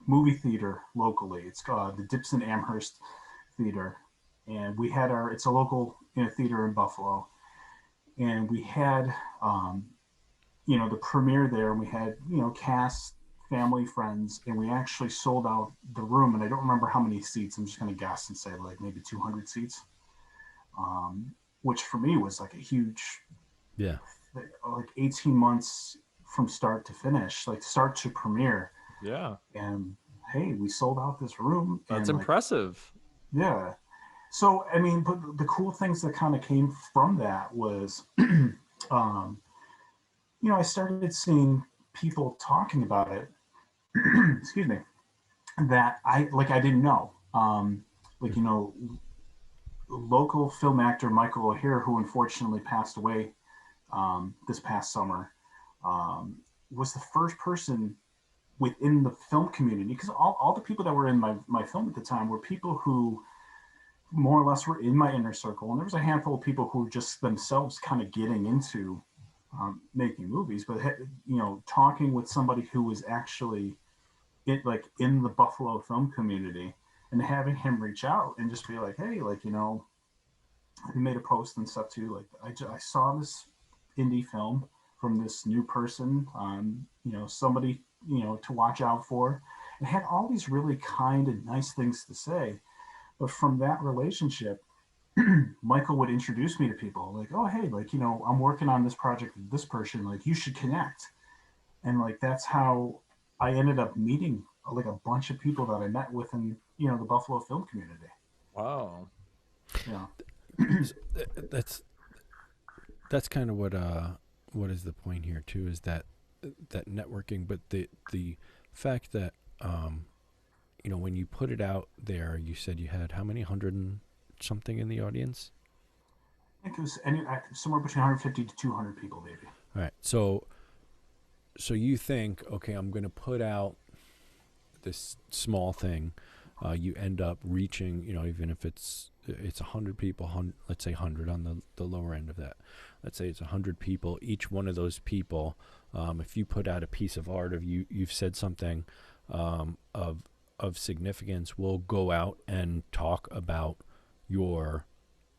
movie theater locally. It's called the Dipson Amherst Theater, and it's a local theater in Buffalo, and we had the premiere there, and we had cast family, friends, and we actually sold out the room. And I don't remember how many seats. I'm just going to guess and say like maybe 200 seats, which for me was like a huge, Yeah. like 18 months from start to finish, like start to premiere. Yeah. And hey, we sold out this room. That's and like, impressive. yeah. So, I mean, but the cool things that kind of came from that was, I started seeing people talking about it, excuse me, that I didn't know. Like, local film actor Michael O'Hare, who unfortunately passed away this past summer, was the first person within the film community, because all the people that were in my film at the time were people who more or less were in my inner circle. And there was a handful of people who were just themselves kind of getting into making movies, but talking with somebody who was actually in the Buffalo film community, and having him reach out and just be like, hey, like, he made a post and stuff too. Like, I saw this indie film from this new person, somebody, to watch out for. It had all these really kind and nice things to say. But from that relationship, Michael would introduce me to people like, oh, hey, like, I'm working on this project with this person, like, you should connect. And like, that's how I ended up meeting like a bunch of people that I met within, the Buffalo film community. Wow. Yeah. That's kind of what is the point here too, is that networking, but the fact that when you put it out there, you said you had how many, 100 and something in the audience? I think it was somewhere between 150 to 200 people, maybe. All right. So you think, okay, I'm going to put out this small thing. You end up reaching, even if it's 100 people, let's say 100 on the lower end of that. Let's say it's 100 people. Each one of those people, if you put out a piece of art, you've said something of significance, will go out and talk about your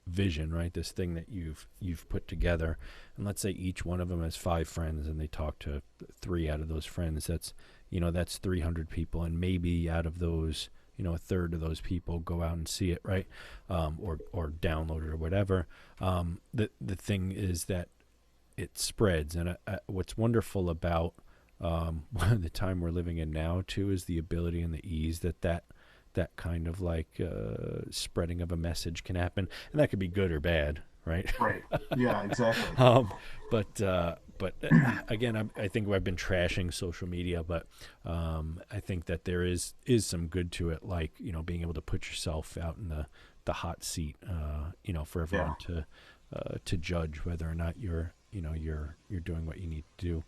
vision, right? This thing that you've put together. And let's say each one of them has 5 friends, and they talk to 3 out of those friends. That's 300 people, and maybe out of those, a third of those people go out and see it, right? Or download it or whatever. The thing is that it spreads, and what's wonderful about the time we're living in now too is the ability and the ease that kind of like spreading of a message can happen, and that could be good or bad, right? Right. Yeah, exactly. But again, I think I've been trashing social media, but I think that there is some good to it, like being able to put yourself out in the hot seat, for everyone to judge whether or not you're doing what you need to do.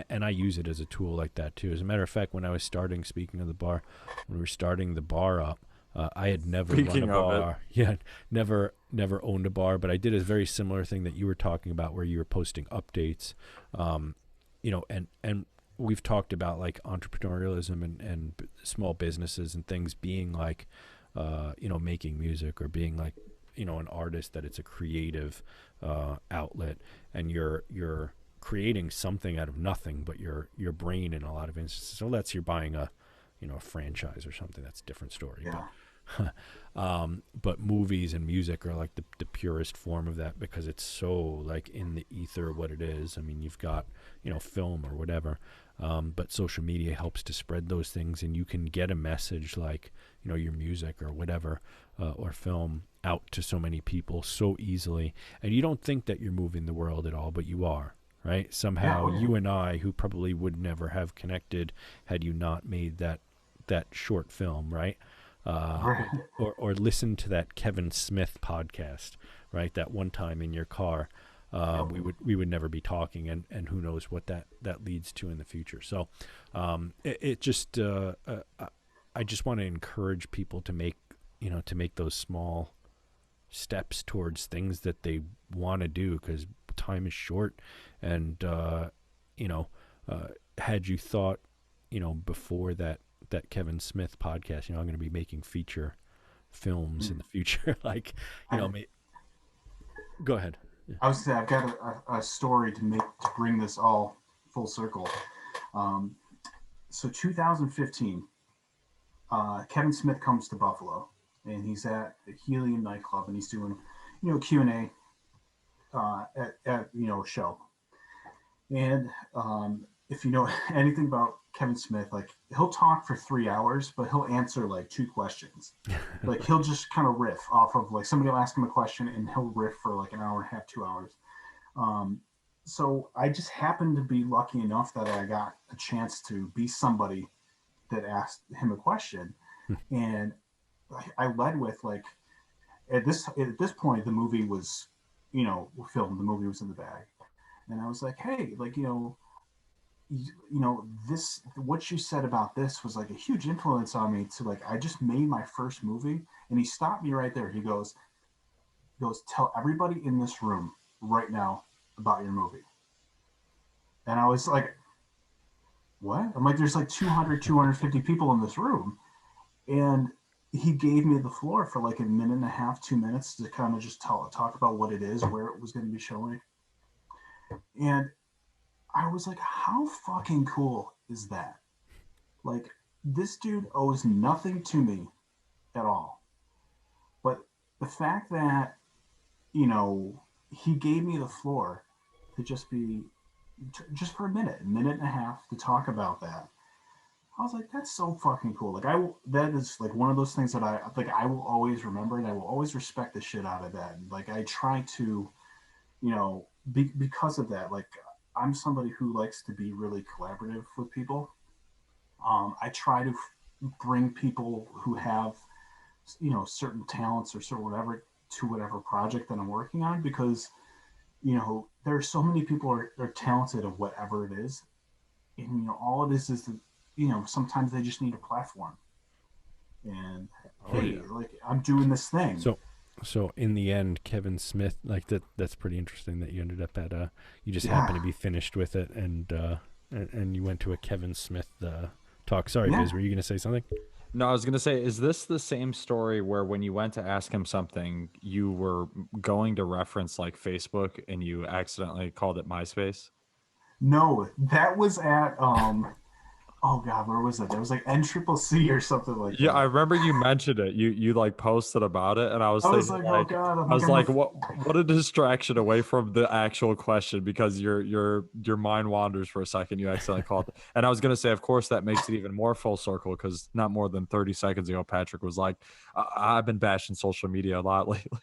And I use it as a tool like that too. As a matter of fact, when I was speaking of the bar, when we were starting the bar up, I had never run a bar. Yeah, never owned a bar, but I did a very similar thing that you were talking about, where you were posting updates, and we've talked about like entrepreneurialism and small businesses and things being like, making music, or being like, an artist, that it's a creative outlet, and you're creating something out of nothing but your brain in a lot of instances. So that's, you're buying a franchise or something, that's a different story. Yeah. But movies and music are like the purest form of that, because it's so like in the ether what it is. I mean, you've got film or whatever, but social media helps to spread those things, and you can get a message like your music or whatever, or film, out to so many people so easily, and you don't think that you're moving the world at all, but you are. Right? Somehow, you and I, who probably would never have connected had you not made that short film, right? Or listen to that Kevin Smith podcast, right? That one time in your car, we would never be talking, and who knows what that leads to in the future. So, it just I just want to encourage people to make those small steps towards things that they want to do, because time is short. And had you thought before that Kevin Smith podcast, I'm going to be making feature films in the future, like go ahead. Yeah. I was saying, I've got a story to bring this all full circle. So 2015, Kevin Smith comes to Buffalo, and he's at the Helium nightclub, and he's doing, Q&A at a show. And if you know anything about Kevin Smith, like he'll talk for 3 hours, but he'll answer like two questions. Like he'll just kind of riff off of like somebody will ask him a question, and he'll riff for like an hour and a half, 2 hours. Um, so I just happened to be lucky enough that I got a chance to be somebody that asked him a question, and I led with like at this point the movie was filmed, the movie was in the bag, and I was like, hey, like this what you said about this was like a huge influence on me to like I just made my first movie. And he stopped me right there. He goes, tell everybody in this room right now about your movie. And I was like, what? I'm like, there's like 250 people in this room. And he gave me the floor for like a minute and a half, 2 minutes to kind of just talk about what it is, where it was going to be showing. And I was like, how fucking cool is that? Like, this dude owes nothing to me at all. But the fact that, he gave me the floor to just for a minute and a half to talk about that. I was like, that's so fucking cool. Like that is like one of those things that I will always remember, and I will always respect the shit out of that. And like I try to, because of that, like I'm somebody who likes to be really collaborative with people. I try to bring people who have, certain talents or certain whatever to whatever project that I'm working on, because, there are so many people are talented at whatever it is. And, all it is that, sometimes they just need a platform. And hey, like I'm doing this thing. So in the end, Kevin Smith, like that's pretty interesting that you ended up at you just happened to be finished with it, and you went to a Kevin Smith talk. Sorry, Biz, were you going to say something? No, I was going to say, is this the same story where when you went to ask him something, you were going to reference like Facebook and you accidentally called it MySpace? No, that was at oh god, where was that? That was like NCCC or something like that. Yeah, I remember you mentioned it. You like posted about it, and I was thinking, like, oh god, I was like, what a distraction away from the actual question, because your mind wanders for a second. You accidentally called it, and I was gonna say, of course, that makes it even more full circle, because not more than 30 seconds ago, Patrick was like, I've been bashing social media a lot lately.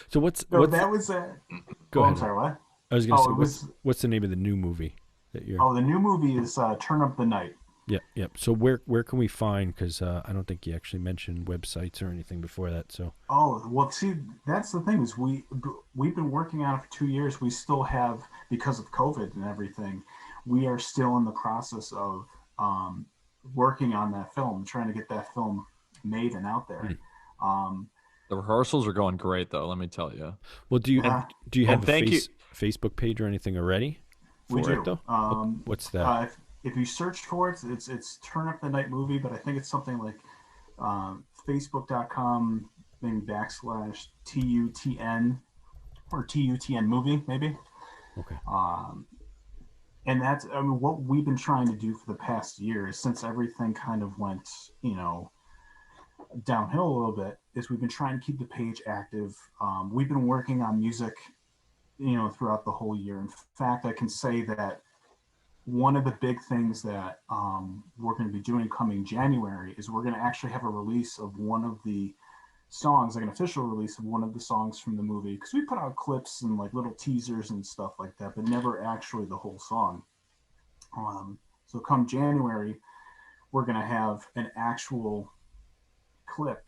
So what's that was Go ahead. I'm sorry, what? I was gonna say, what's the name of the new movie that you're? Oh, the new movie is Turn Up the Night. Yep. So where can we find? Because I don't think you actually mentioned websites or anything before that. So. Oh well, see, that's the thing is we've been working on it for 2 years. We still have, because of COVID and everything, we are still in the process of working on that film, trying to get that film made and out there. The rehearsals are going great, though. Let me tell you. Well, do you have a Facebook page or anything already? We do. It, though? What's that? If you search for it, it's Turn Up the Night Movie, but I think it's something like Facebook.com, maybe /TUTN or TUTN movie, maybe. Okay. And that's what we've been trying to do for the past year, is since everything kind of went, downhill a little bit, is we've been trying to keep the page active. We've been working on music, throughout the whole year. In fact, I can say that one of the big things that we're going to be doing coming January is we're going to actually have a release of one of the songs, like an official release of one of the songs from the movie, because we put out clips and like little teasers and stuff like that, but never actually the whole song. So come January, we're going to have an actual clip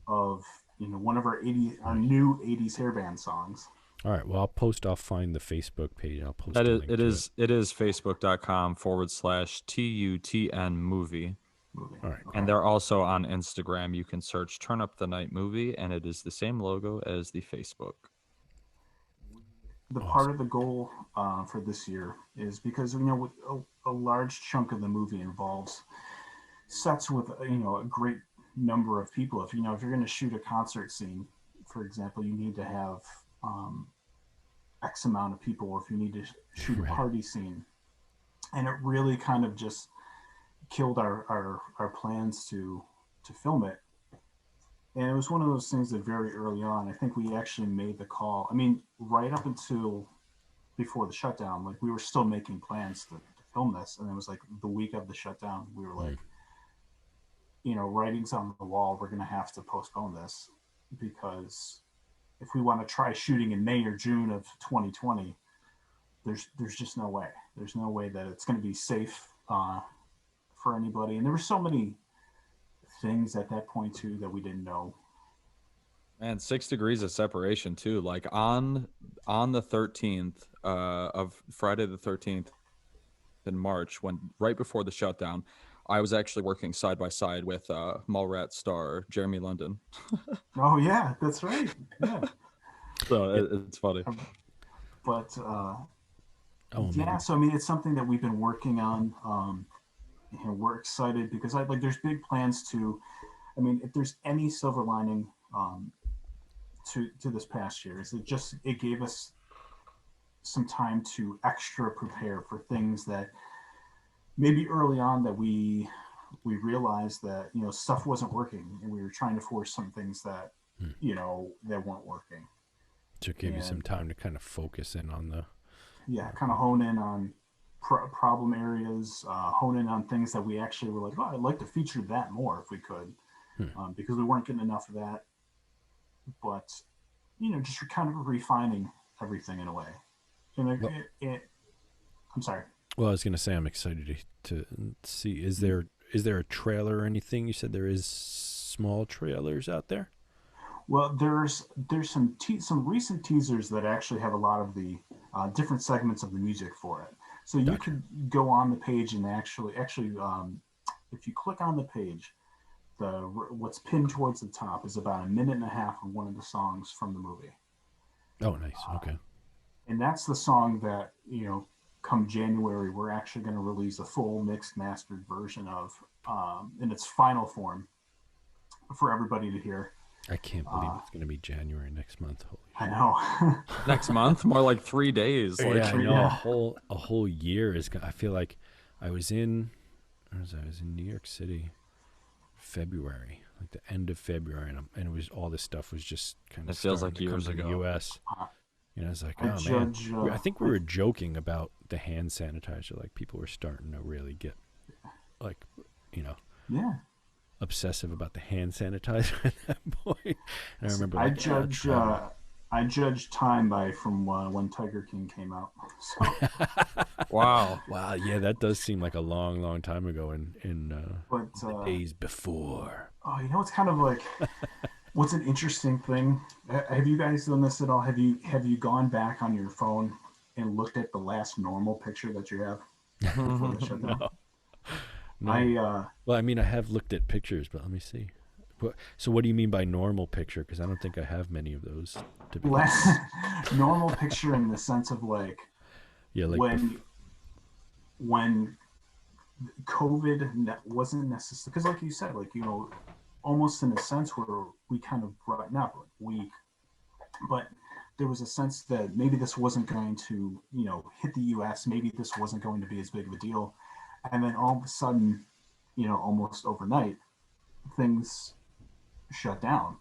of one of our new 80s hairband songs. All right. Well, I'll find the Facebook page. I'll post that. It is facebook.com/TUTN movie. All right. And they're also on Instagram. You can search Turn Up the Night Movie, and it is the same logo as the Facebook. The part of the goal for this year is because, a large chunk of the movie involves sets with, a great number of people. If you're going to shoot a concert scene, for example, you need to have X amount of people, or if you need to shoot a party scene. And it really kind of just killed our plans to film it. And it was one of those things that very early on, I think we actually made the call. I mean, right up until before the shutdown, like we were still making plans to film this, and it was like the week of the shutdown, we were like, writings on the wall, we're going to have to postpone this because if we want to try shooting in May or June of 2020, there's just no way. There's no way that it's going to be safe for anybody. And there were so many things at that point too that we didn't know. Man, 6 degrees of separation too. Like on the 13th of Friday the 13th in March, when right before the shutdown, I was actually working side by side with Mallrats star Jeremy London. Oh yeah, that's right. Yeah. So it's funny. But Oh, yeah, man. so I mean, it's something that we've been working on. We're excited because there's big plans to. I mean, if there's any silver lining to this past year, is it gave us some time to extra prepare for things that maybe early on that we realized that stuff wasn't working, and we were trying to force some things that that weren't working. To give you some time to kind of focus in on the kind of hone in on problem areas, hone in on things that we actually were like, oh, I'd like to feature that more if we could, because we weren't getting enough of that. But just kind of refining everything in a way. And I'm sorry. Well, I was going to say I'm excited to see. Is there a trailer or anything? You said there is small trailers out there. Well, there's some recent teasers that actually have a lot of the different segments of the music for it. So you could go on the page and actually, if you click on the page, what's pinned towards the top is about a minute and a half of one of the songs from the movie. Oh, nice. Okay. And that's the song that come January, we're actually going to release a full mixed mastered version of in its final form for everybody to hear. I can't believe it's going to be January next month. Holy I know. Next month, more like 3 days. Like, yeah, I know. A whole year is. I feel like I was in New York City, February, like the end of February, and it was all this stuff was just kind of. It feels like years ago. The U.S. I was like, oh man. I think we were joking about the hand sanitizer. Like people were starting to really get, like, yeah, obsessive about the hand sanitizer at that point. And I remember I judge time from when Tiger King came out. So. Wow. Yeah, that does seem like a long, long time ago in the days before. Oh, it's kind of like what's an interesting thing. Have you guys done this at all? Have you gone back on your phone and looked at the last normal picture that you have before the shutdown? No. Well, I mean, I have looked at pictures, but let me see. So what do you mean by normal picture? Because I don't think I have many of those. Normal picture in the sense of like, when COVID wasn't necessary, because like you said, like almost in a sense where we kind of brought not weak, but there was a sense that maybe this wasn't going to hit the U.S. Maybe this wasn't going to be as big of a deal. And then all of a sudden, almost overnight, things shut down.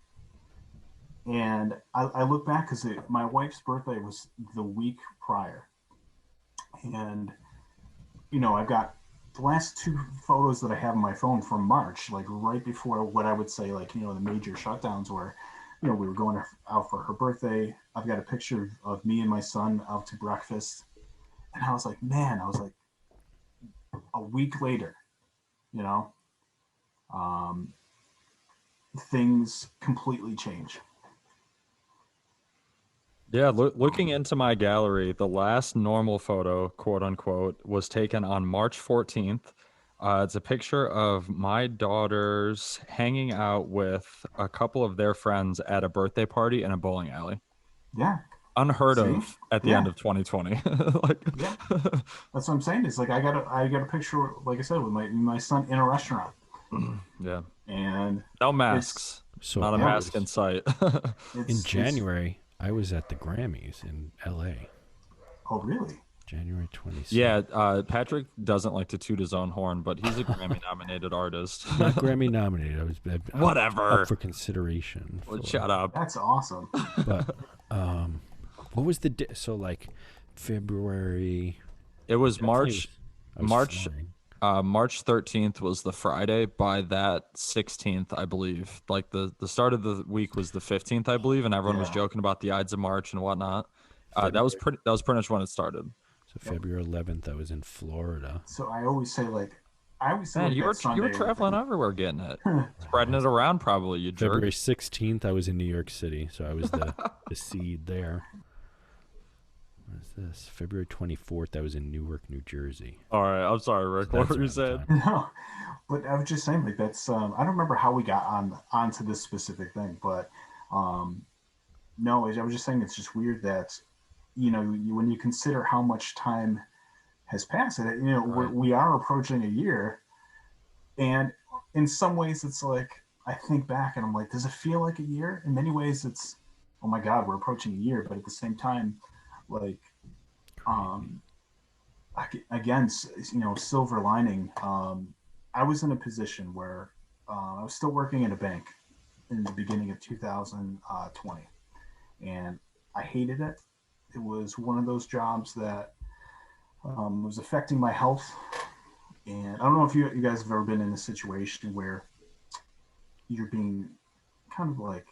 And I look back because my wife's birthday was the week prior. And, I've got the last 2 photos that I have on my phone from March, like right before what I would say, like, the major shutdowns where, we were going out for her birthday. I've got a picture of me and my son out to breakfast. And I was like, man, a week later, things completely change. Yeah, looking into my gallery, the last normal photo, quote unquote, was taken on March 14th. It's a picture of my daughters hanging out with a couple of their friends at a birthday party in a bowling alley. Yeah. Unheard of at the end of 2020. Yeah, that's what I'm saying. It's like I got a picture, like I said, with my son in a restaurant. Yeah, and no masks. So not a mask in sight. In January, I was at the Grammys in LA. Oh, really? January 26th. Yeah, Patrick doesn't like to toot his own horn, but he's a Grammy-nominated artist. Not Grammy nominated. I was Whatever. up for consideration. Well, shut up. That's awesome. But what was the so like February? It was I was March flying. March 13th was the Friday. By that 16th, I believe, like the start of the week was the 15th, I believe, and everyone was joking about the Ides of March and whatnot. That was pretty much when it started. So February 11th, I was in Florida. So I always say Man, like you were that Sunday, traveling everywhere getting it, spreading it around probably. You jerk. February 16th, I was in New York City, so I was the seed there. What is this? February 24th, I was in Newark, New Jersey. All right, I'm sorry, Rick. So What that's were you around the saying? time. No, but I was just saying like that's I don't remember how we got onto this specific thing, but no, I was just saying it's just weird that when you consider how much time has passed, Right. we are approaching a year, and in some ways it's like I think back and I'm like, does it feel like a year? In many ways, it's oh my God, we're approaching a year, but at the same time, like um, again, silver lining. I was in a position where I was still working in a bank in the beginning of 2020, and I hated it. It was one of those jobs that was affecting my health. And I don't know if you guys have ever been in a situation where you're being kind of like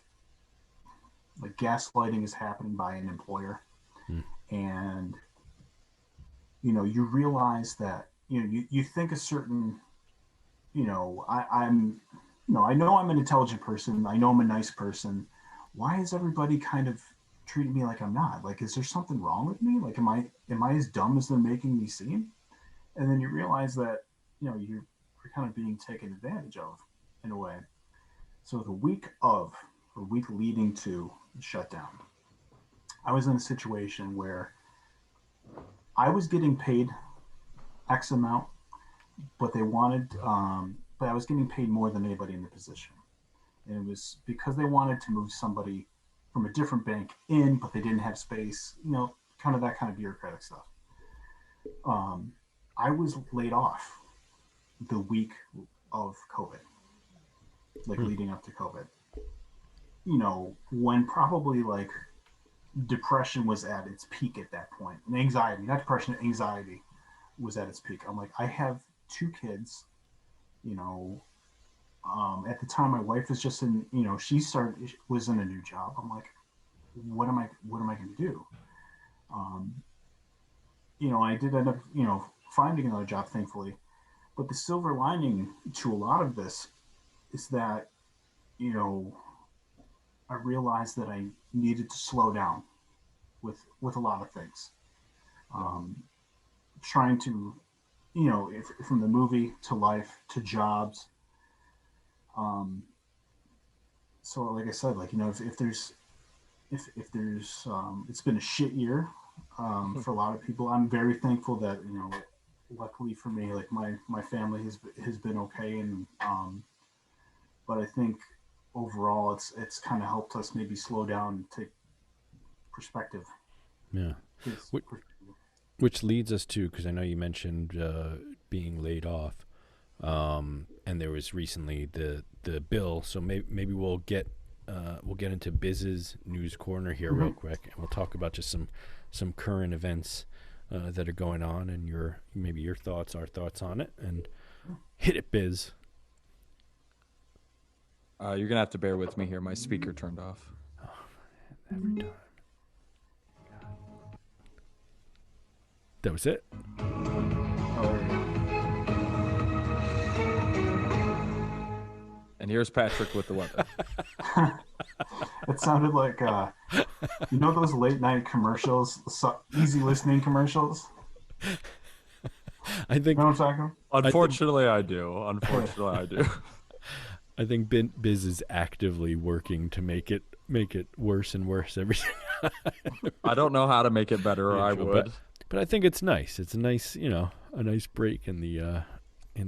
gaslighting is happening by an employer, and you realize that you think a certain I know I'm an intelligent person. I know I'm a nice person. Why is everybody kind of treating me like I'm not? Like, is there something wrong with me? Like, am I as dumb as they're making me seem? And then you realize that you're kind of being taken advantage of in a way. So the week leading to the shutdown, I was in a situation where I was getting paid X amount, but but I was getting paid more than anybody in the position. And it was because they wanted to move somebody from a different bank in, but they didn't have space, kind of that kind of bureaucratic stuff. I was laid off the week of COVID, like leading up to COVID, when probably like depression was at its peak at that point. And anxiety, not depression, anxiety was at its peak. I'm like, I have 2 kids, at the time my wife was just in, was in a new job. I'm like, what am I going to do? I did end up, finding another job, thankfully. But the silver lining to a lot of this is that, I realized that I needed to slow down with a lot of things. Trying to, from the movie to life to jobs. So like I said, like, if there's, it's been a shit year for a lot of people. I'm very thankful that, luckily for me, like my family has been okay. And, but I think overall it's kind of helped us maybe slow down and take perspective. Yeah. Which leads us to, because I know you mentioned being laid off, and there was recently the bill. So maybe we'll get into Biz's news corner here real quick, and we'll talk about just some current events that are going on, and your thoughts, our thoughts on it, and hit it, Biz. You're gonna have to bear with me here. My speaker turned off. Every time. That was it. And here's Patrick with the weather. It sounded like those late night commercials, easy listening commercials. I think. You know what I'm talking about? Unfortunately, I do. I think Biz is actively working to make it worse and worse every time. I don't know how to make it better, or I would. But I think it's nice. It's a nice, a nice break in the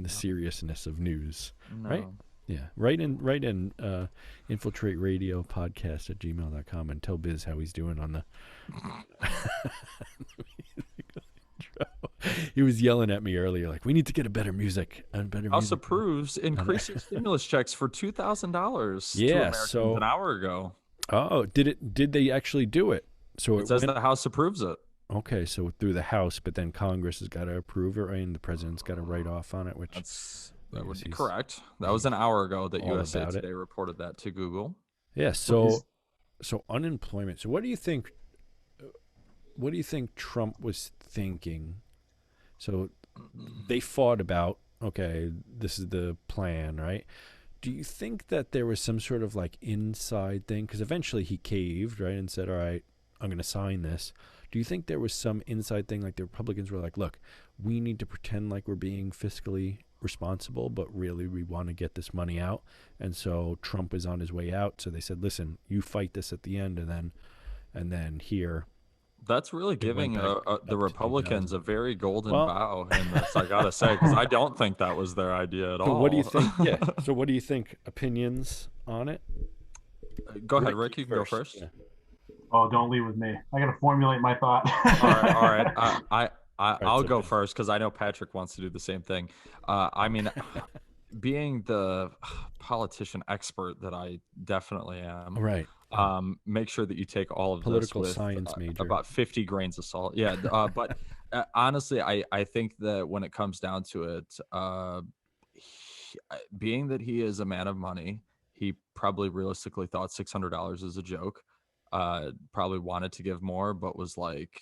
seriousness of news, right? Yeah. Write in Infiltrate Radio podcast at gmail.com and tell Biz how he's doing on the He was yelling at me earlier, like, we need to get a better music. House approves increasing stimulus checks for $2,000 to Yeah, Americans an hour ago. Oh, did they actually do it? So it says the House approves it. Okay, so through the House, but then Congress has got to approve it, right? And the president's got to write off on it, which that would be correct. That was an hour ago that USA Today reported that to Google. Yeah, so unemployment. So what do you think? What do you think Trump was thinking? So they fought about, okay, this is the plan, right? Do you think that there was some sort of like inside thing? Because eventually he caved, right, and said, all right, I'm going to sign this. Do you think there was some inside thing, like the Republicans were like, look, we need to pretend like we're being fiscally responsible, but really we want to get this money out? And so Trump is on his way out. So they said, listen, you fight this at the end, and then here. That's really giving the Republicans a very golden bow in this, I gotta say, because I don't think that was their idea at all. What do you think? Yeah. So what do you think? Opinions on it? Go ahead, Rick. You can go first. Yeah. Oh, don't leave with me. I got to formulate my thought. All right. I'll go first because I know Patrick wants to do the same thing. I mean, being the politician expert that I definitely am, right? Make sure that you take all of political this with science major. About 50 grains of salt. Yeah, but honestly, I think that when it comes down to it, being that he is a man of money, he probably realistically thought $600 is a joke. Probably wanted to give more, but was like,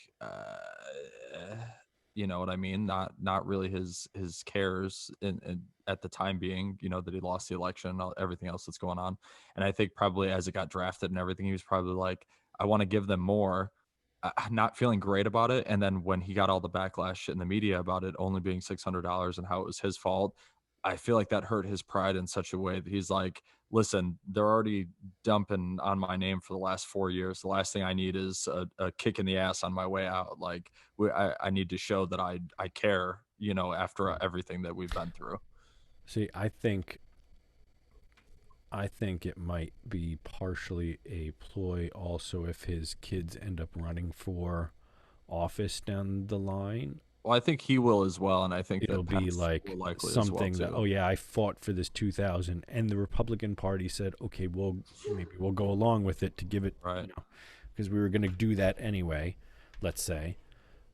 you know what I mean? Not really his cares in at the time being, you know, that he lost the election, everything else that's going on. And I think probably as it got drafted and everything, he was probably like, I want to give them more, not feeling great about it. And then when he got all the backlash in the media about it only being $600 and how it was his fault, I feel like that hurt his pride in such a way that he's like, listen, they're already dumping on my name for the last 4 years. The last thing I need is a kick in the ass on my way out. Like I need to show that I care, you know, after everything that we've been through. See, I think it might be partially a ploy also if his kids end up running for office down the line. Well, I think he will as well, and I think it'll be like something that, oh yeah, I fought for this 2000, and the Republican Party said, okay, maybe we'll go along with it to give it, right? Because we were going to do that anyway, let's say,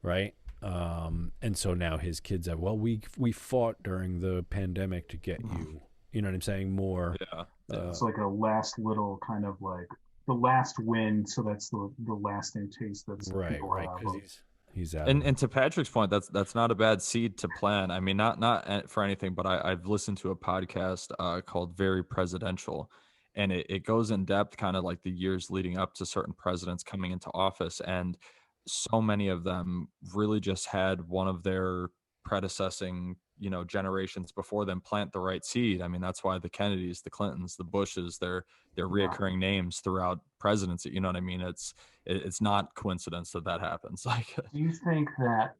right? And so now his kids have, well, we fought during the pandemic to get you, you know what I'm saying? More. Yeah. It's like a last little kind of like the last win, so that's the lasting taste that's right, because he's out. And to Patrick's point, that's not a bad seed to plant. I mean, not for anything, but I've listened to a podcast called Very Presidential, and it goes in depth, kind of like the years leading up to certain presidents coming into office, and so many of them really just had one of their predecessing, you know, generations before them plant the right seed. I mean, that's why the Kennedys, the Clintons, the Bushes, they're reoccurring names throughout presidency. You know what I mean? It's not coincidence that happens. Like, do you think that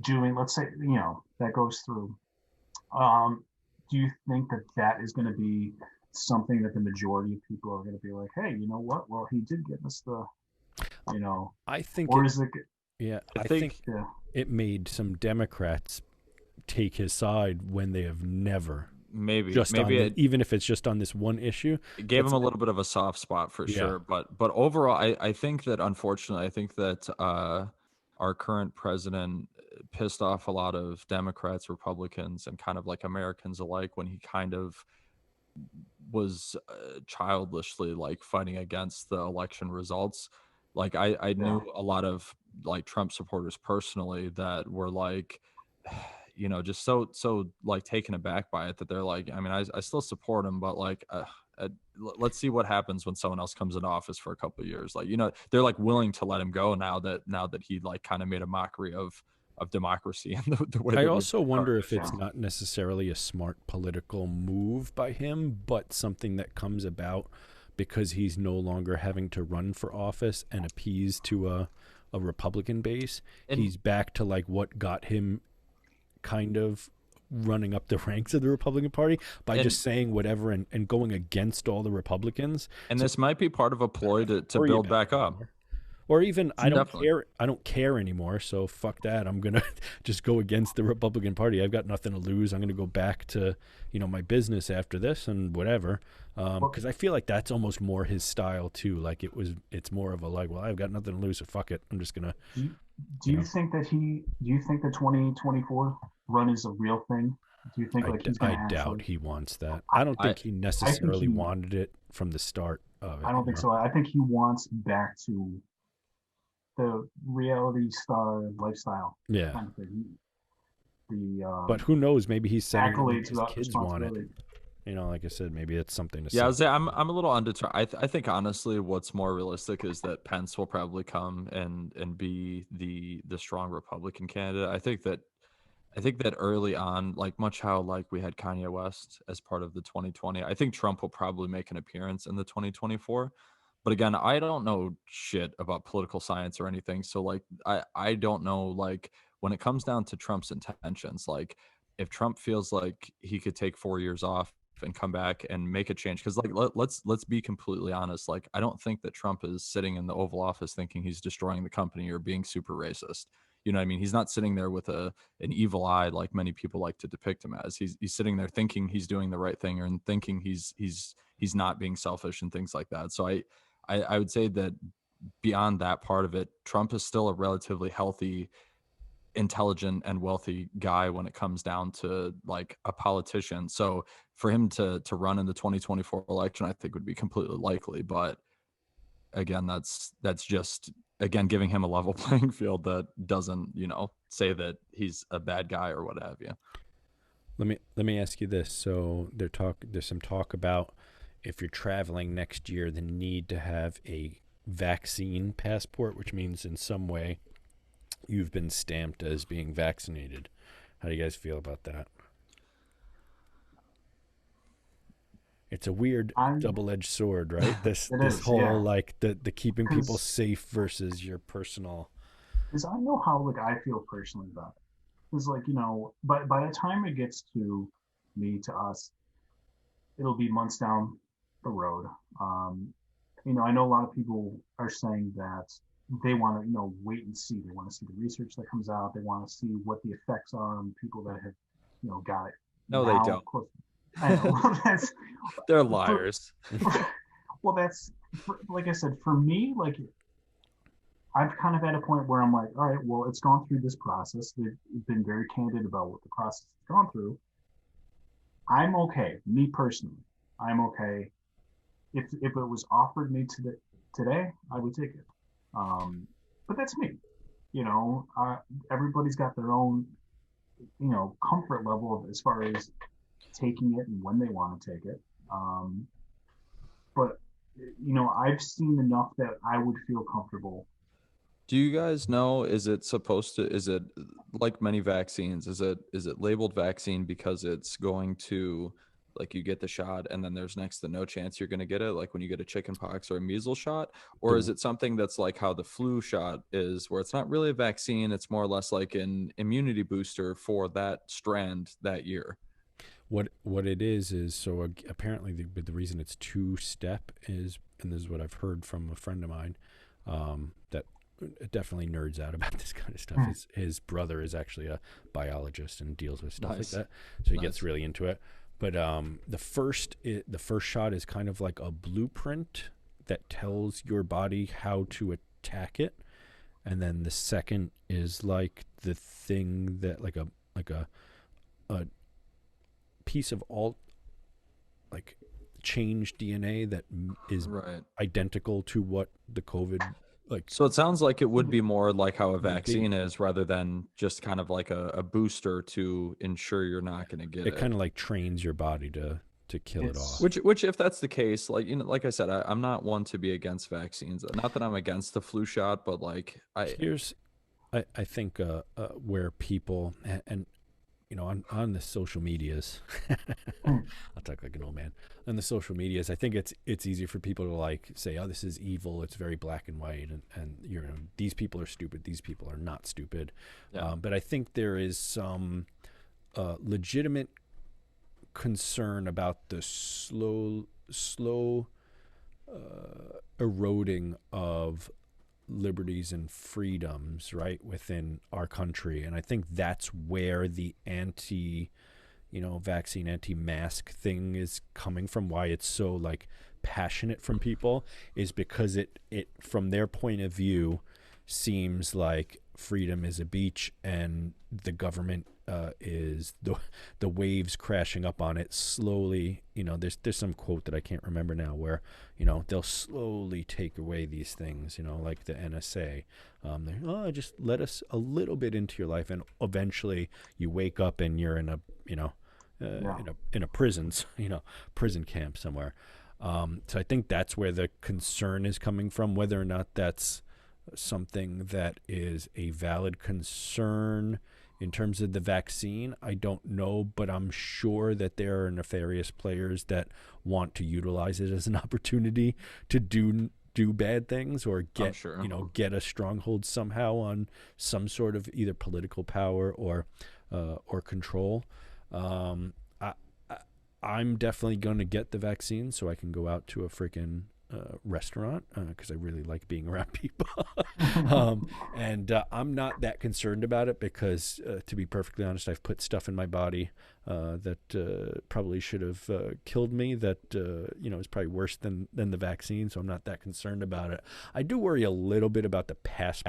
doing, let's say, you know, that goes through, do you think that is going to be something that the majority of people are going to be like, hey, you know what? Well, he did get us the, you know, I think, or is it? Yeah, I think it made some Democrats take his side when they have never. Maybe even if it's just on this one issue, it gave him a little bit of a soft spot for sure. But overall, I think that, unfortunately, I think that our current president pissed off a lot of Democrats, Republicans, and kind of like Americans alike when he kind of was childishly like fighting against the election results. Like I knew a lot of like Trump supporters personally that were like, you know, just so like taken aback by it, that they're like, I mean, I still support him, but like, let's see what happens when someone else comes into office for a couple of years. Like, you know, they're like willing to let him go now that he like kind of made a mockery of democracy and the way. I also wonder if it's not necessarily a smart political move by him, but something that comes about because he's no longer having to run for office and appease to a Republican base. And he's back to like what got him kind of running up the ranks of the Republican Party by just saying whatever and going against all the Republicans. And this might be part of a ploy to build back up. Or even Definitely. I don't care anymore, so fuck that. I'm gonna just go against the Republican Party. I've got nothing to lose. I'm gonna go back to, my business after this and whatever. Well, Because I feel like that's almost more his style too. Like it's more of a like, well, I've got nothing to lose, so fuck it. I'm just gonna, do you, do you you know, think that do you think the 2024 run is a real thing? Do you think like he's going I to doubt actually? he wants that. I, I don't I think he I think necessarily he. wanted it from the start of I it. don't think so. I think he wants back to the reality star lifestyle Yeah. kind of thing. The But who knows? Maybe he's setting it up accolades because his without kids want it. responsibility. Like I said, maybe it's something to Yeah, I sell. was say I'm a little undetermined. I think honestly, what's more realistic is that Pence will probably come and be the strong Republican candidate. I think that early on, like much how like we had Kanye West as part of the 2020, I think Trump will probably make an appearance in the 2024. But again, I don't know shit about political science or anything. So like I don't know like when it comes down to Trump's intentions, like if Trump feels like he could take 4 years off and come back and make a change because like let's be completely honest, like I don't think that Trump is sitting in the Oval Office thinking he's destroying the company or being super racist. You know what I mean? He's not sitting there with an evil eye like many people like to depict him as. He's sitting there thinking he's doing the right thing and thinking he's not being selfish and things like that. So I would say that beyond that part of it, Trump is still a relatively healthy, intelligent, and wealthy guy when it comes down to like a politician. So for him to run in the 2024 election, I think would be completely likely. But again, that's just again giving him a level playing field that doesn't say that he's a bad guy or what have you. Let me ask you this. So there's some talk about if you're traveling next year, the need to have a vaccine passport, which means in some way you've been stamped as being vaccinated. How do you guys feel about that? It's a weird I'm. double-edged sword, right? This It this is, whole yeah, like the keeping people because safe versus your personal. I know how like I feel personally about it. Because like by the time it gets to me to us, it'll be months down the road. Um, I know a lot of people are saying that they want to, wait and see. They want to see the research that comes out. They want to see what the effects are on people that have, got it No, they now. don't. Of course, I know that's They're for, liars. for well, that's like I said, for me, like I've kind of at a point where I'm like, all right, well, it's gone through this process. They've been very candid about what the process has gone through. I'm okay, me personally. I'm okay. If it was offered me today, I would take it. But that's me. You know, everybody's got their own, comfort level of, as far as taking it and when they want to take it. But I've seen enough that I would feel comfortable. Do you guys know, is it like many vaccines, is it labeled vaccine because it's going to like you get the shot and then there's next to no chance you're going to get it like when you get a chicken pox or a measles shot, or is The it something that's like how the flu shot is where it's not really a vaccine, it's more or less like an immunity booster for that strand that year? what it is so apparently the reason it's two step is, and this is what I've heard from a friend of mine, that definitely nerds out about this kind of stuff. Hmm. His brother is actually a biologist and deals with stuff like Nice. that, so he gets Nice. really into it. But the first shot is kind of like a blueprint that tells your body how to attack it, and then the second is like the thing that a piece of all like changed DNA that is Right. identical to what the COVID like So it sounds like it would be more like how a would be. vaccine is rather than just kind of like a booster to ensure you're not going to get It kind it. of like trains your body to kill it It's off. Which, if that's the case, like like I said, I'm not one to be against vaccines. Not that I'm against the flu shot, but like Here's I think where people and on the social medias, hmm, I'll talk like an old man. On the social medias, I think it's easy for people to like say, oh, this is evil. It's very black and white, and these people are stupid. These people are not stupid. yeah. But I think there is some legitimate concern about the slow eroding of liberties and freedoms, right, within our country. And I think that's where the vaccine, anti-mask thing is coming from, why it's so like passionate from people, is because it from their point of view seems like freedom is a beach and the government is the waves crashing up on it slowly. There's some quote that I can't remember now where they'll slowly take away these things, like the NSA. Just let us a little bit into your life, and eventually you wake up and you're in a in a prison camp somewhere. So I think that's where the concern is coming from. Whether or not that's something that is a valid concern in terms of the vaccine, I don't know, but I'm sure that there are nefarious players that want to utilize it as an opportunity to do bad things, or get get a stronghold somehow on some sort of either political power or control. I'm definitely going to get the vaccine so I can go out to a freaking restaurant because I really like being around people. And I'm not that concerned about it because, to be perfectly honest, I've put stuff in my body that probably should have killed me, that is probably worse than the vaccine, so I'm not that concerned about it. I do worry a little bit about the past.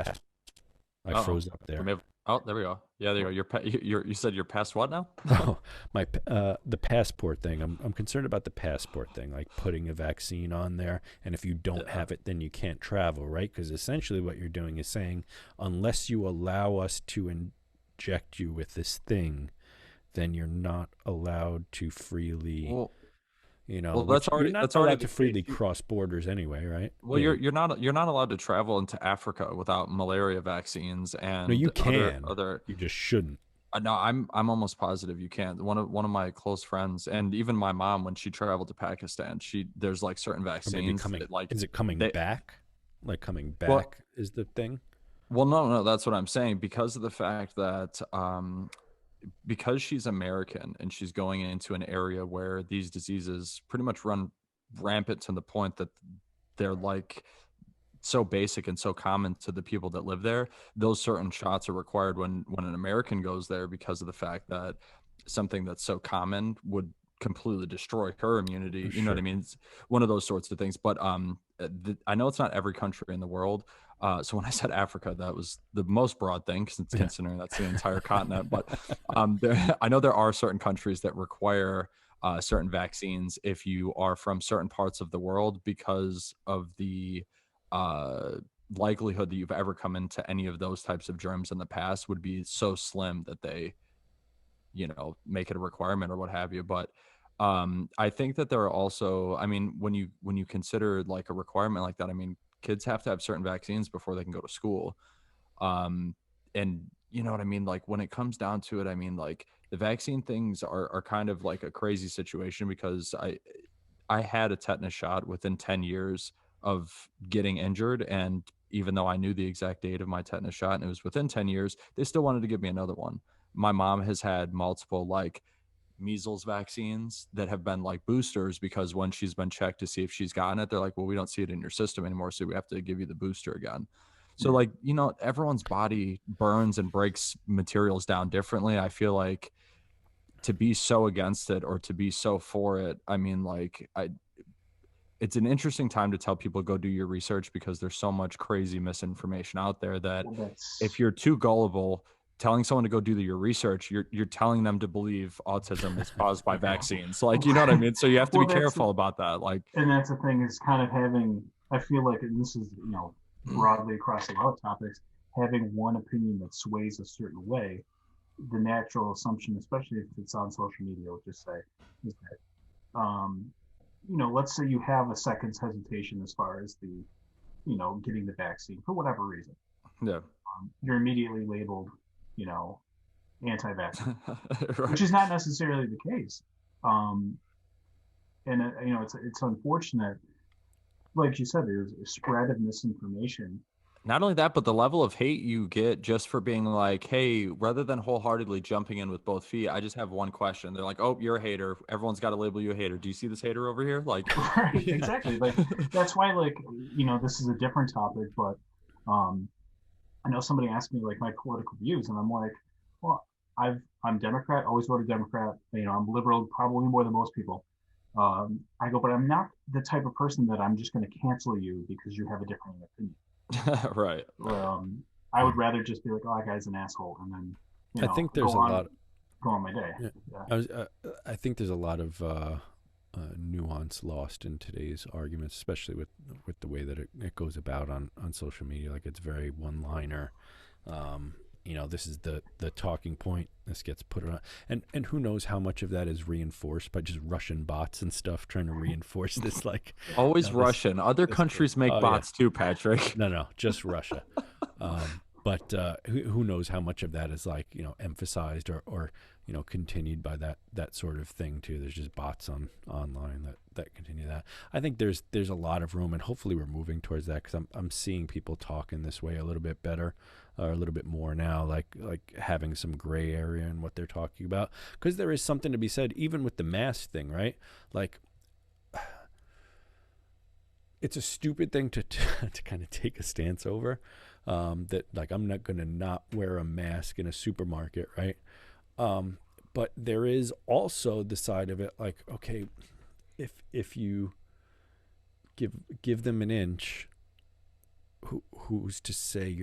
I froze up there. Oh, there we go. Yeah, there you go. You said you're past what now? Oh, the passport thing. I'm concerned about the passport thing, like putting a vaccine on there, and if you don't have it, then you can't travel, right? Because essentially what you're doing is saying, unless you allow us to inject you with this thing, then you're not allowed to freely. Well, that's already allowed to freely cross borders anyway, right? Well, you're not allowed to travel into Africa without malaria vaccines, and no, you can. Other you just shouldn't. No, I'm almost positive you can't. One of my close friends, and even my mom, when she traveled to Pakistan, there's like certain vaccines. Is it coming back? Like coming back is the thing. Well, no, that's what I'm saying, because of the fact that because she's American and she's going into an area where these diseases pretty much run rampant to the point that they're like so basic and so common to the people that live there, those certain shots are required when an American goes there, because of the fact that something that's so common would completely destroy her immunity. You know what I mean? It's one of those sorts of things. But I know it's not every country in the world. So when I said Africa, that was the most broad thing, because it's considering that's the entire continent. But I know there are certain countries that require certain vaccines if you are from certain parts of the world, because of the likelihood that you've ever come into any of those types of germs in the past would be so slim that they, make it a requirement or what have you. But I think that there are also, I mean, when you consider like a requirement like that, I mean, kids have to have certain vaccines before they can go to school. And you know what I mean? Like when it comes down to it, I mean, like the vaccine things are kind of like a crazy situation, because I had a tetanus shot within 10 years of getting injured. And even though I knew the exact date of my tetanus shot and it was within 10 years, they still wanted to give me another one. My mom has had multiple like measles vaccines that have been like boosters, because when she's been checked to see if she's gotten it, they're like, well, we don't see it in your system anymore, so we have to give you the booster again. So like, everyone's body burns and breaks materials down differently. I feel like to be so against it or to be so for it, I mean, like it's an interesting time to tell people go do your research, because there's so much crazy misinformation out there that if you're too gullible, telling someone to go do your research, you're telling them to believe autism is caused by vaccines. Like, you know what I mean? So you have to be careful about that. Like, and that's the thing, is kind of having, I feel like, and this is, broadly across a lot of topics, having one opinion that sways a certain way, the natural assumption, especially if it's on social media, we'll just say, is that, let's say you have a second's hesitation as far as the, getting the vaccine for whatever reason. Yeah. You're immediately labeled, anti-vaccine, right, which is not necessarily the case. And it's unfortunate. Like you said, there's a spread of misinformation. Not only that, but the level of hate you get just for being like, hey, rather than wholeheartedly jumping in with both feet, I just have one question. They're like, oh, you're a hater. Everyone's got to label you a hater. Do you see this hater over here? Like, right, exactly. Like, that's why, like, this is a different topic, but I know somebody asked me like my political views, and I'm like, well, I'm Democrat, always voted Democrat. I'm liberal, probably more than most people. I go, but I'm not the type of person that I'm just going to cancel you because you have a different opinion. Right. I would rather just be like, oh, that guy's an asshole, and then I think there's a lot. Go on my day. Yeah. I think there's a lot of nuance lost in today's arguments, especially with the way that it goes about on social media. Like, it's very one-liner. This is the talking point. This gets put on, and who knows how much of that is reinforced by just Russian bots and stuff trying to reinforce this. Like, always Russian. Other countries make bots too, Patrick. No, just Russia. But who knows how much of that is like emphasized or continued by that sort of thing too. There's just bots online that continue that. I think there's a lot of room, and hopefully we're moving towards that, because I'm seeing people talk in this way a little bit better, or a little bit more now, like having some gray area in what they're talking about, because there is something to be said even with the mask thing, right? Like, it's a stupid thing to kind of take a stance over, that like, I'm not going to not wear a mask in a supermarket, right? But there is also the side of it, like, okay, if you give them an inch, who's to say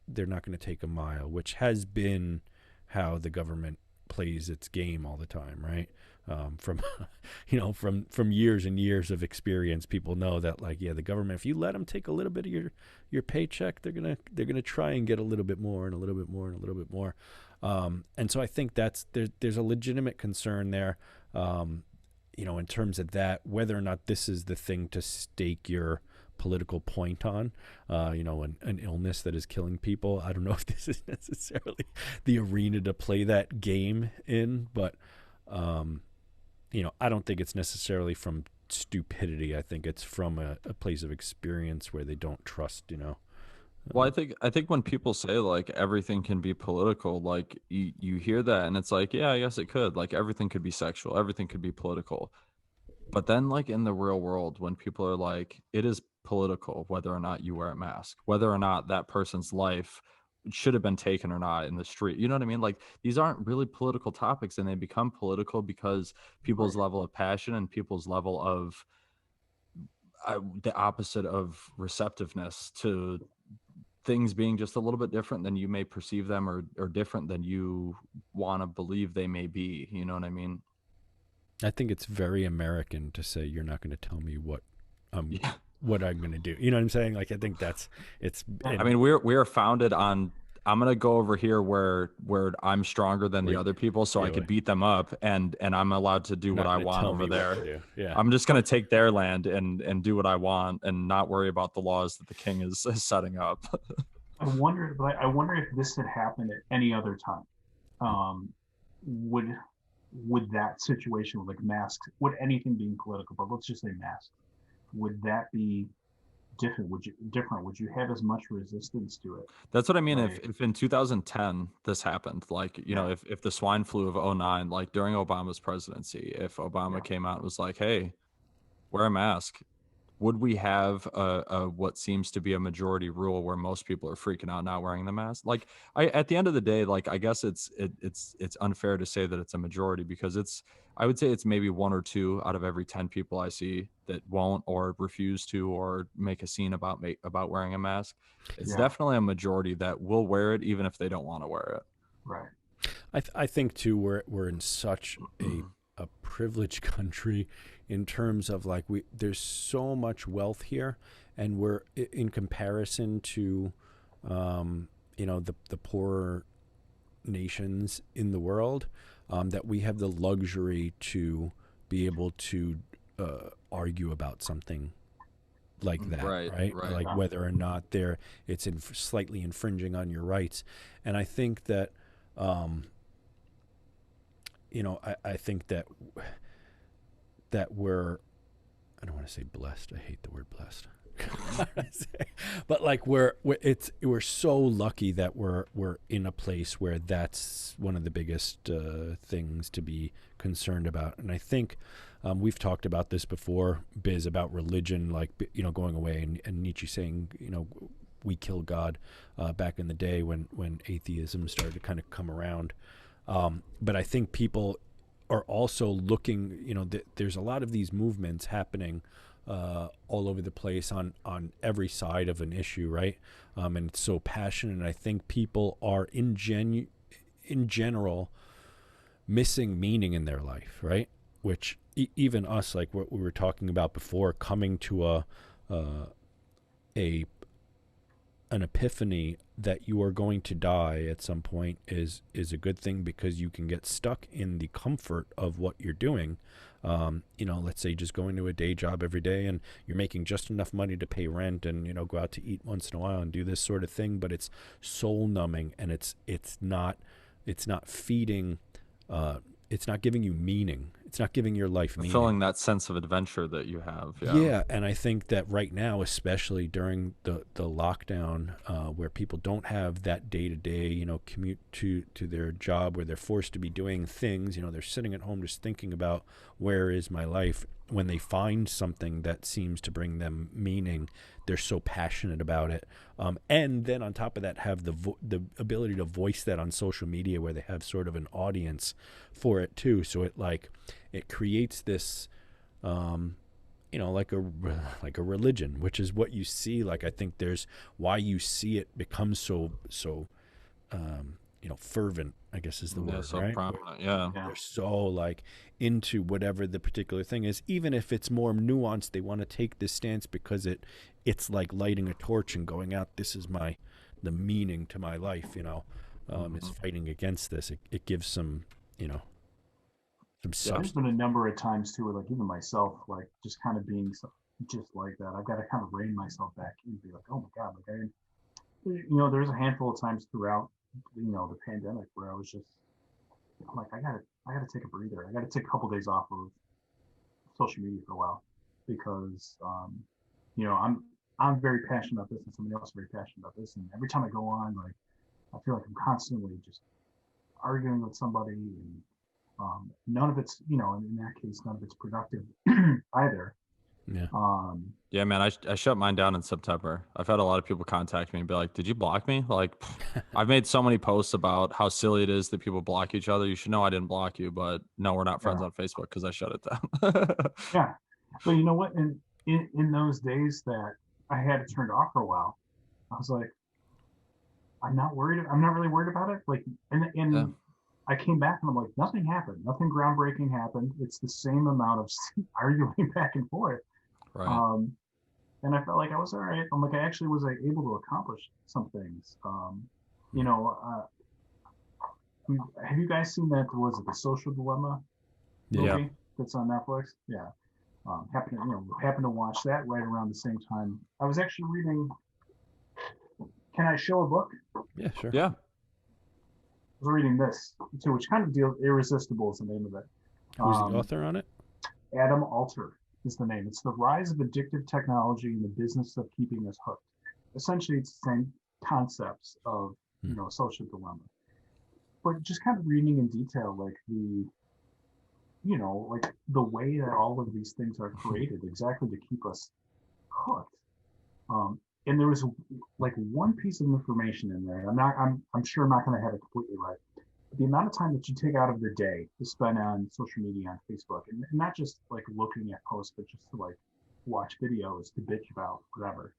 they're not going to take a mile, which has been how the government plays its game all the time, right? From years and years of experience, people know that, like, yeah, the government, if you let them take a little bit of your paycheck, they're gonna try and get a little bit more and a little bit more and a little bit more. And so I think there's a legitimate concern there, in terms of that, whether or not this is the thing to stake your political point on, an illness that is killing people. I don't know if this is necessarily the arena to play that game in, but I don't think it's necessarily from stupidity. I think it's from a place of experience where they don't trust, Well, I think when people say like everything can be political, like you hear that and it's like, yeah, I guess it could. Like, everything could be sexual, everything could be political. But then, like, in the real world, when people are like, it is political whether or not you wear a mask, whether or not that person's life should have been taken or not in the street. You know what I mean? Like, these aren't really political topics, and they become political because people's level of passion and people's level of the opposite of receptiveness to things being just a little bit different than you may perceive them, or different than you want to believe they may be. You know what I mean? I think it's very American to say, you're not going to tell me what I'm going to do. You know what I'm saying? Like, I think I mean, we are founded on, I'm going to go over here where I'm stronger than the other people, so I could beat them up, and I'm allowed to do what I want over there. Yeah. I'm just going to take their land and do what I want, and not worry about the laws that the king is setting up. I wonder if this had happened at any other time. Would that situation with like masks, would anything being political, but let's just say masks, would that be different? Would you have as much resistance to it? That's what I mean. Right? If in 2010 this happened, like, if the swine flu of 2009, like during Obama's presidency, if Obama came out and was like, hey, wear a mask, would we have a what seems to be a majority rule where most people are freaking out not wearing the mask? Like, at the end of the day, like, I guess it's unfair to say that it's a majority, because I would say it's maybe 1 or 2 out of every 10 people I see that won't, or refuse to, or make a scene about wearing a mask. It's definitely a majority that will wear it even if they don't want to wear it. Right. I think too, we're in such a privileged country in terms of, like, there's so much wealth here, and we're in comparison to the poorer nations in the world, that we have the luxury to be able to argue about something like that, right? Like, whether or not it's slightly infringing on your rights. And I think that I think that we're, I don't want to say blessed. I hate the word blessed. But like, we're so lucky that we're in a place where that's one of the biggest things to be concerned about. And I think we've talked about this before, Biz, about religion, like, going away, and Nietzsche saying, we kill God back in the day when atheism started to kind of come around. But I think people are also looking, there's a lot of these movements happening all over the place on every side of an issue, right? And it's so passionate. And I think people are in general missing meaning in their life, right? Which even us, like what we were talking about before, coming to an epiphany that you are going to die at some point is a good thing, because you can get stuck in the comfort of what you're doing. Let's say just going to a day job every day and you're making just enough money to pay rent and, go out to eat once in a while and do this sort of thing, but it's soul numbing, and it's not feeding, it's not giving you meaning. It's not giving your life meaning. Fulfilling that sense of adventure that you have. Yeah, and I think that right now, especially during the lockdown, where people don't have that day-to-day, commute to their job, where they're forced to be doing things, they're sitting at home just thinking about, where is my life? When they find something that seems to bring them meaning, they're so passionate about it. And then on top of that, have the ability to voice that on social media, where they have sort of an audience for it too. So it creates this, like a religion, which is what you see. Like, I think there's why you see it become so fervent, I guess is the word, so right? prominent, yeah. They're so like into whatever the particular thing is, even if it's more nuanced. They want to take this stance because it's like lighting a torch and going out. This is the meaning to my life. It's fighting against this. It gives some substance. There's been a number of times too, where like even myself, like just kind of being just like that. I've got to kind of rein myself back and be like, oh my God, like there's a handful of times throughout, the pandemic where I was just, I'm like, I gotta take a breather. I gotta take a couple days off of social media for a while, because, I'm very passionate about this, and somebody else is very passionate about this. And every time I go on, like, I feel like I'm constantly just arguing with somebody, and none of it's, in that case, none of it's productive either. Yeah. Yeah, man, I shut mine down in September. I've had a lot of people contact me and be like, did you block me? Like, I've made so many posts about how silly it is that people block each other. You should know I didn't block you, but no, we're not friends on Facebook because I shut it down. Yeah. But you know what? In those days that I had it turned off for a while, I was like, I'm not worried. I'm not really worried about it. Like, and I came back and I'm like, nothing happened. Nothing groundbreaking happened. It's the same amount of arguing back and forth. Right. And I felt like I was all right. I'm like, I actually was able to accomplish some things. Have you guys seen that? Was it the Social Dilemma movie that's on Netflix? Yeah. Happened to watch that right around the same time. I was actually reading. Can I show a book? Yeah, sure. Yeah. I was reading this too, which kind of deals. Irresistible is the name of it. Who's the author on it? Adam Alter is the name. It's the rise of addictive technology and the business of keeping us hooked. Essentially, it's the same concepts of social dilemma, but just kind of reading in detail, like like the way that all of these things are created exactly to keep us hooked. And there was like one piece of information in there. I'm sure I'm not going to have it completely right. But the amount of time that you take out of the day to spend on social media, on Facebook, and not just like looking at posts, but just to like watch videos, to bitch about whatever,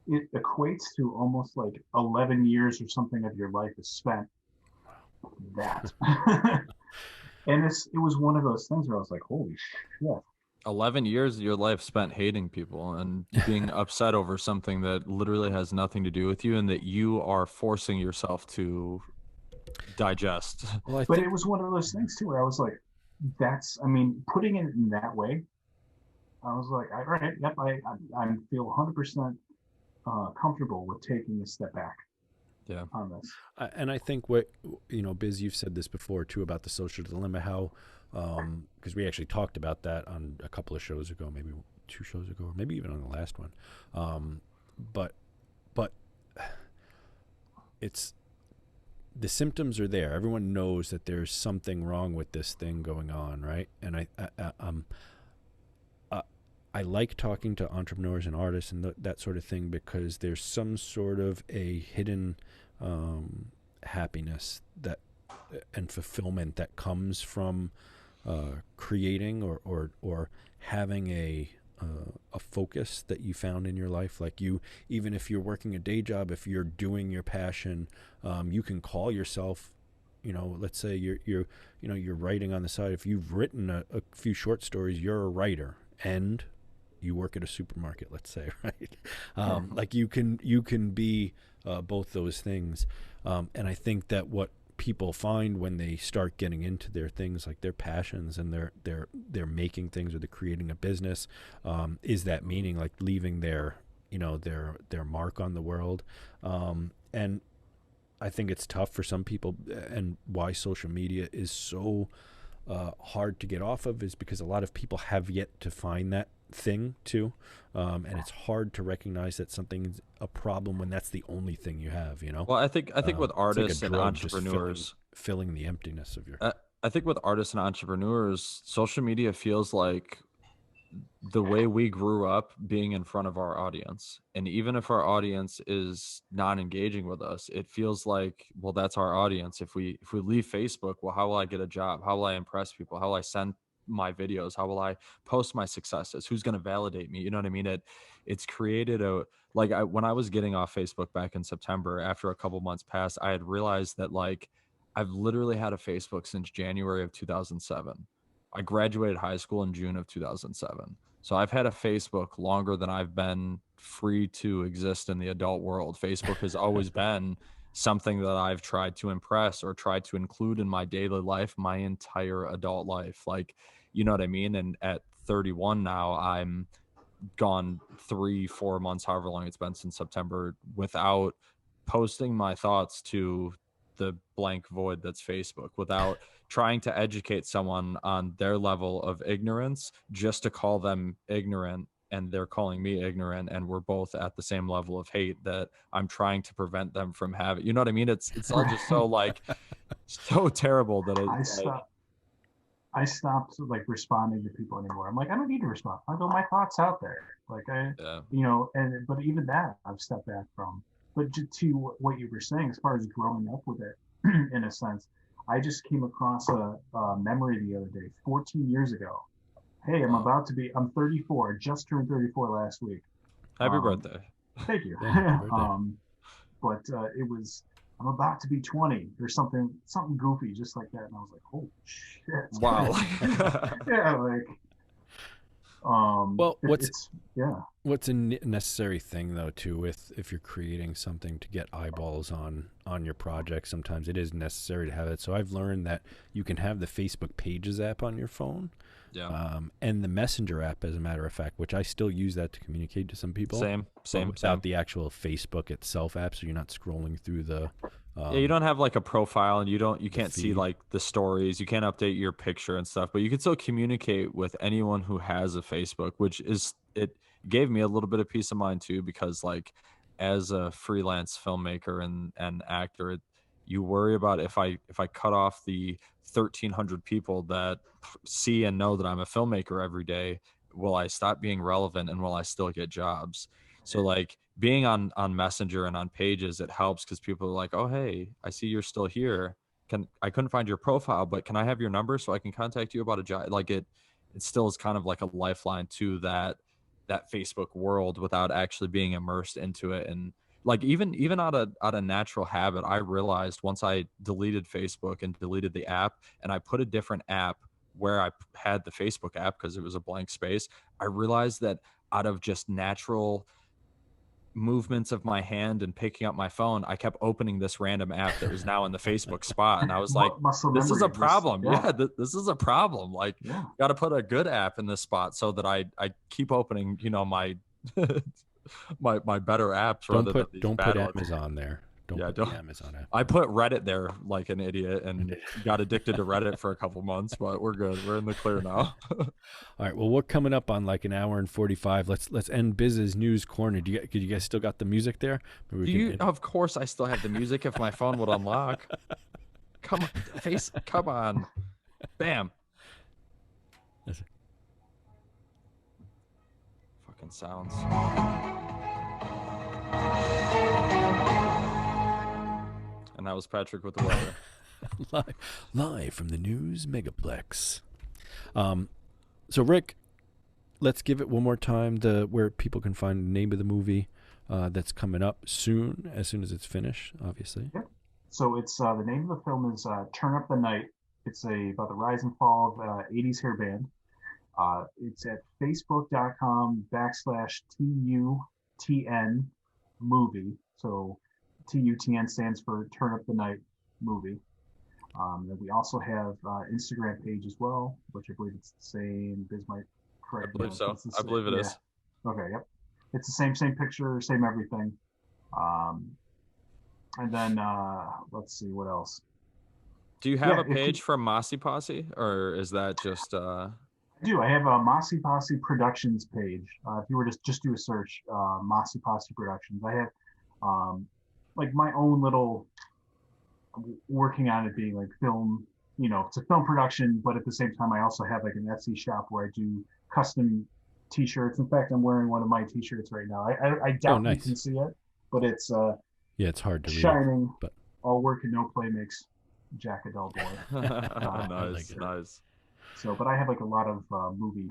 it equates to almost like 11 years or something of your life is spent that. And it was one of those things where I was like, holy shit. 11 years of your life spent hating people and being upset over something that literally has nothing to do with you and that you are forcing yourself to digest. Well, but it was one of those things too where I was like, putting it in that way, I was like, all right, yep, I feel 100% comfortable with taking a step back. Yeah. On this. And I think what, Biz, you've said this before too about the social dilemma, how, because we actually talked about that on a couple of shows ago, maybe 2 shows ago, or maybe even on the last one. But it's, the symptoms are there. Everyone knows that there's something wrong with this thing going on, right? And I like talking to entrepreneurs and artists and that sort of thing, because there's some sort of a hidden happiness that and fulfillment that comes from creating or having a focus that you found in your life. Like, you, even if you're working a day job, if you're doing your passion, you can call yourself, let's say you're writing on the side. If you've written a few short stories, you're a writer, and you work at a supermarket, let's say, right? Like, you can be both those things. And I think that what people find when they start getting into their things, like their passions, and they're making things, or they're creating a business, is that meaning, like leaving their mark on the world. And I think it's tough for some people, and why social media is so hard to get off of is because a lot of people have yet to find that thing too, and it's hard to recognize that something's a problem when that's the only thing you have. Well, I think with artists and entrepreneurs, filling the emptiness of your. I think with artists and entrepreneurs, social media feels like the way we grew up being in front of our audience. And even if our audience is not engaging with us, it feels like, well, that's our audience. If we leave Facebook, well, how will I get a job? How will I impress people? How will I send my videos? How will I post my successes? Who's going to validate me? You know what I mean? It's created when I was getting off Facebook back in September, after a couple months passed, I had realized that, like, I've literally had a Facebook since January of 2007. I graduated high school in June of 2007. So I've had a Facebook longer than I've been free to exist in the adult world. Facebook has always been something that I've tried to impress or tried to include in my daily life my entire adult life. Like, you know what I mean? And at 31 now, I'm gone 3-4 months, however long it's been since September, without posting my thoughts to the blank void that's Facebook, without trying to educate someone on their level of ignorance just to call them ignorant, and they're calling me ignorant, and we're both at the same level of hate that I'm trying to prevent them from having. You know what I mean? It's all just so so terrible that I stopped like responding to people anymore. I'm like, I don't need to respond. I'll go, my thoughts out there. Like but even that I've stepped back from. But to what you were saying, as far as growing up with it, in a sense, I just came across a memory the other day, 14 years ago. Hey, I'm 34, just turned 34 last week. Happy birthday. Thank you. Yeah, but it was, I'm about to be 20 or something goofy just like that. And I was like, holy shit. Wow. Yeah, like, well, what's a necessary thing though too, if you're creating something to get eyeballs on your project, sometimes it is necessary to have it. So I've learned that you can have the Facebook Pages app on your phone, and the Messenger app, as a matter of fact, which I still use that to communicate to some people. Same without the actual Facebook itself app, so you're not scrolling through the you don't have like a profile, and you can't see like the stories, you can't update your picture and stuff, but you can still communicate with anyone who has a Facebook, which is, it gave me a little bit of peace of mind too, because like as a freelance filmmaker and actor, you worry about if I cut off the 1,300 people that see and know that I'm a filmmaker every day, will I stop being relevant, and will I still get jobs? So like being on Messenger and on Pages, it helps because people are like, oh, hey, I see you're still here. I couldn't find your profile, but can I have your number so I can contact you about a job? Like it still is kind of like a lifeline to that Facebook world without actually being immersed into it. And like even out of natural habit, I realized once I deleted Facebook and deleted the app, and I put a different app where I had the Facebook app because it was a blank space, I realized that out of just natural movements of my hand and picking up my phone, I kept opening this random app that was now in the Facebook spot, and I was like, this is a problem. This is a problem. Like, got to put a good app in this spot so that I keep opening, my my better apps. Don't put Amazon there. Don't put the Amazon app. I put Reddit there like an idiot and got addicted to Reddit for a couple months, but we're good. We're in the clear now. All right. Well, we're coming up on like an hour and 45. Let's end Biz's News Corner. You guys still got the music there? Of course, I still have the music if my phone would unlock. Come on. Bam. fucking sounds. And that was Patrick with the weather. live from the news megaplex. So Rick, let's give it one more time, where people can find the name of the movie that's coming up soon, as soon as it's finished, obviously. Yep. So it's the name of the film is Turn Up the Night. It's about the rise and fall of 80s hair band. It's at facebook.com/TUTN movie. So TUTN stands for Turn Up the Night movie. And we also have Instagram page as well, which I believe it's the same. Biz might correct I believe so. I believe it is. Okay, yep. It's the same picture, same everything. And then let's see what else. Do you have a page for Masi Posse, or is that just? I do. I have a Masi Posse Productions page. If you were to just do a search, Masi Posse Productions, I have like my own little working on it being like film. You know, it's a film production, but at the same time, I also have like an Etsy shop where I do custom T-shirts. In fact, I'm wearing one of my T-shirts right now. I doubt you can see it, but it's yeah, it's hard to read. Shining. But all work and no play makes Jack a dull boy. Nice. So, but I have like a lot of movie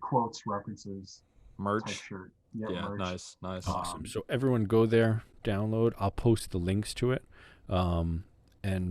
quotes, references, merch. Type shirt. Yep, yeah, merch. Nice. Awesome. So everyone go there, download. I'll post the links to it. And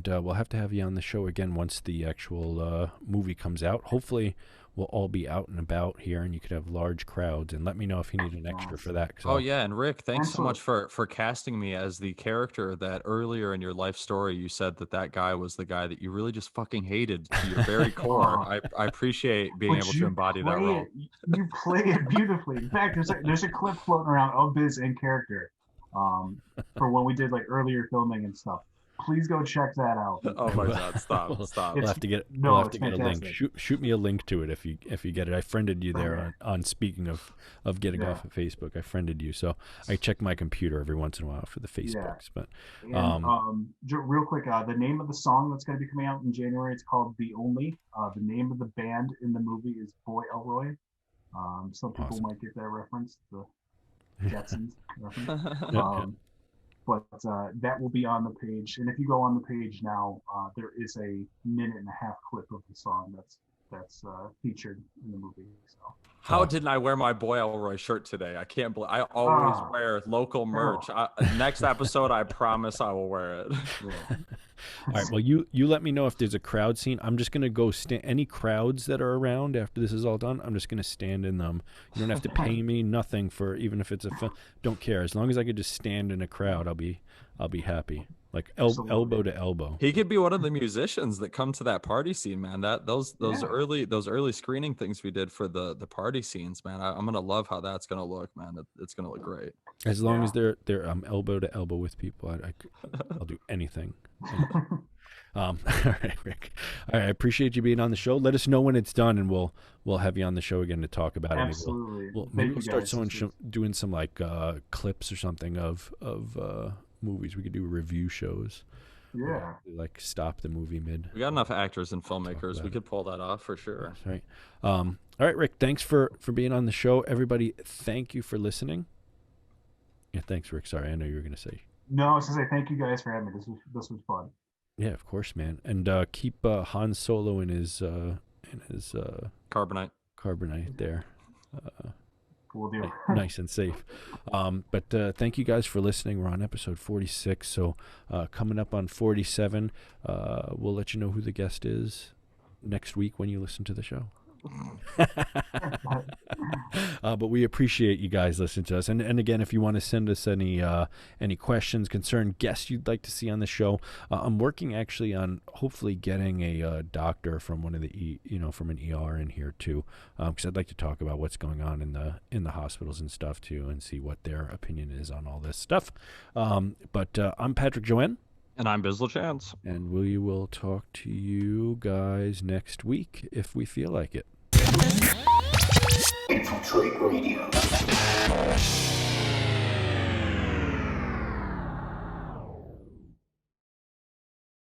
we'll have to have you on the show again once the actual movie comes out. Hopefully, we'll all be out and about here, and you could have large crowds. And let me know if you need an extra for that. Oh, yeah. And Rick, thanks so much for casting me as the character that earlier in your life story, you said that guy was the guy that you really just fucking hated to your very core. I appreciate being able to embody that role. You play it beautifully. In fact, there's a clip floating around of Biz in character for when we did like earlier filming and stuff. Please go check that out. Oh my God! Stop! We'll have to get a link. Shoot me a link to it if you get it. I friended you there on speaking of getting off of Facebook. I friended you, so I check my computer every once in a while for the Facebooks. But real quick, the name of the song that's going to be coming out in January, it's called "The Only." The name of the band in the movie is Boy Elroy. Some people might get that reference, the Jetsons reference. But that will be on the page, and if you go on the page now, there is a 1.5-minute clip of the song that's featured in the movie. So, how didn't I wear my Boy Elroy shirt today? I can't believe I always wear local merch. Next episode, I promise I will wear it. All right. Well, you let me know if there's a crowd scene. I'm just gonna go any crowds that are around after this is all done. I'm just gonna stand in them. You don't have to pay me nothing for, even if it's a film. Don't care, as long as I could just stand in a crowd. I'll be happy. Like elbow to elbow. He could be one of the musicians that come to that party scene, man. Those early screening things we did for the party scenes, man. I'm gonna love how that's gonna look, man. It's gonna look great. As long as they're elbow to elbow with people, I'll do anything. All right, Rick. All right, I appreciate you being on the show. Let us know when it's done, and we'll have you on the show again to talk about it. Absolutely. Maybe we'll start doing some like clips or something of movies. We could do review shows. Yeah. Like stop the movie mid. We got enough actors and filmmakers. We could pull that off for sure. That's right. All right, Rick. Thanks for being on the show. Everybody, thank you for listening. Yeah, thanks, Rick. Sorry, I know you were going to say. No, I was going to say thank you guys for having me. This was fun. Yeah, of course, man. And keep Han Solo in his carbonite there. We'll do. Nice and safe. But thank you guys for listening. We're on episode 46, so coming up on 47, we'll let you know who the guest is next week when you listen to the show. But we appreciate you guys listening to us, and again, if you want to send us any questions, concern, guests you'd like to see on the show, I'm working actually on hopefully getting a doctor from one of the from an ER in here too, because I'd like to talk about what's going on in the hospitals and stuff too, and see what their opinion is on all this stuff. But I'm Patrick Joanne. And I'm Bizzle Chance. And we will talk to you guys next week if we feel like it. Infiltrate Radio.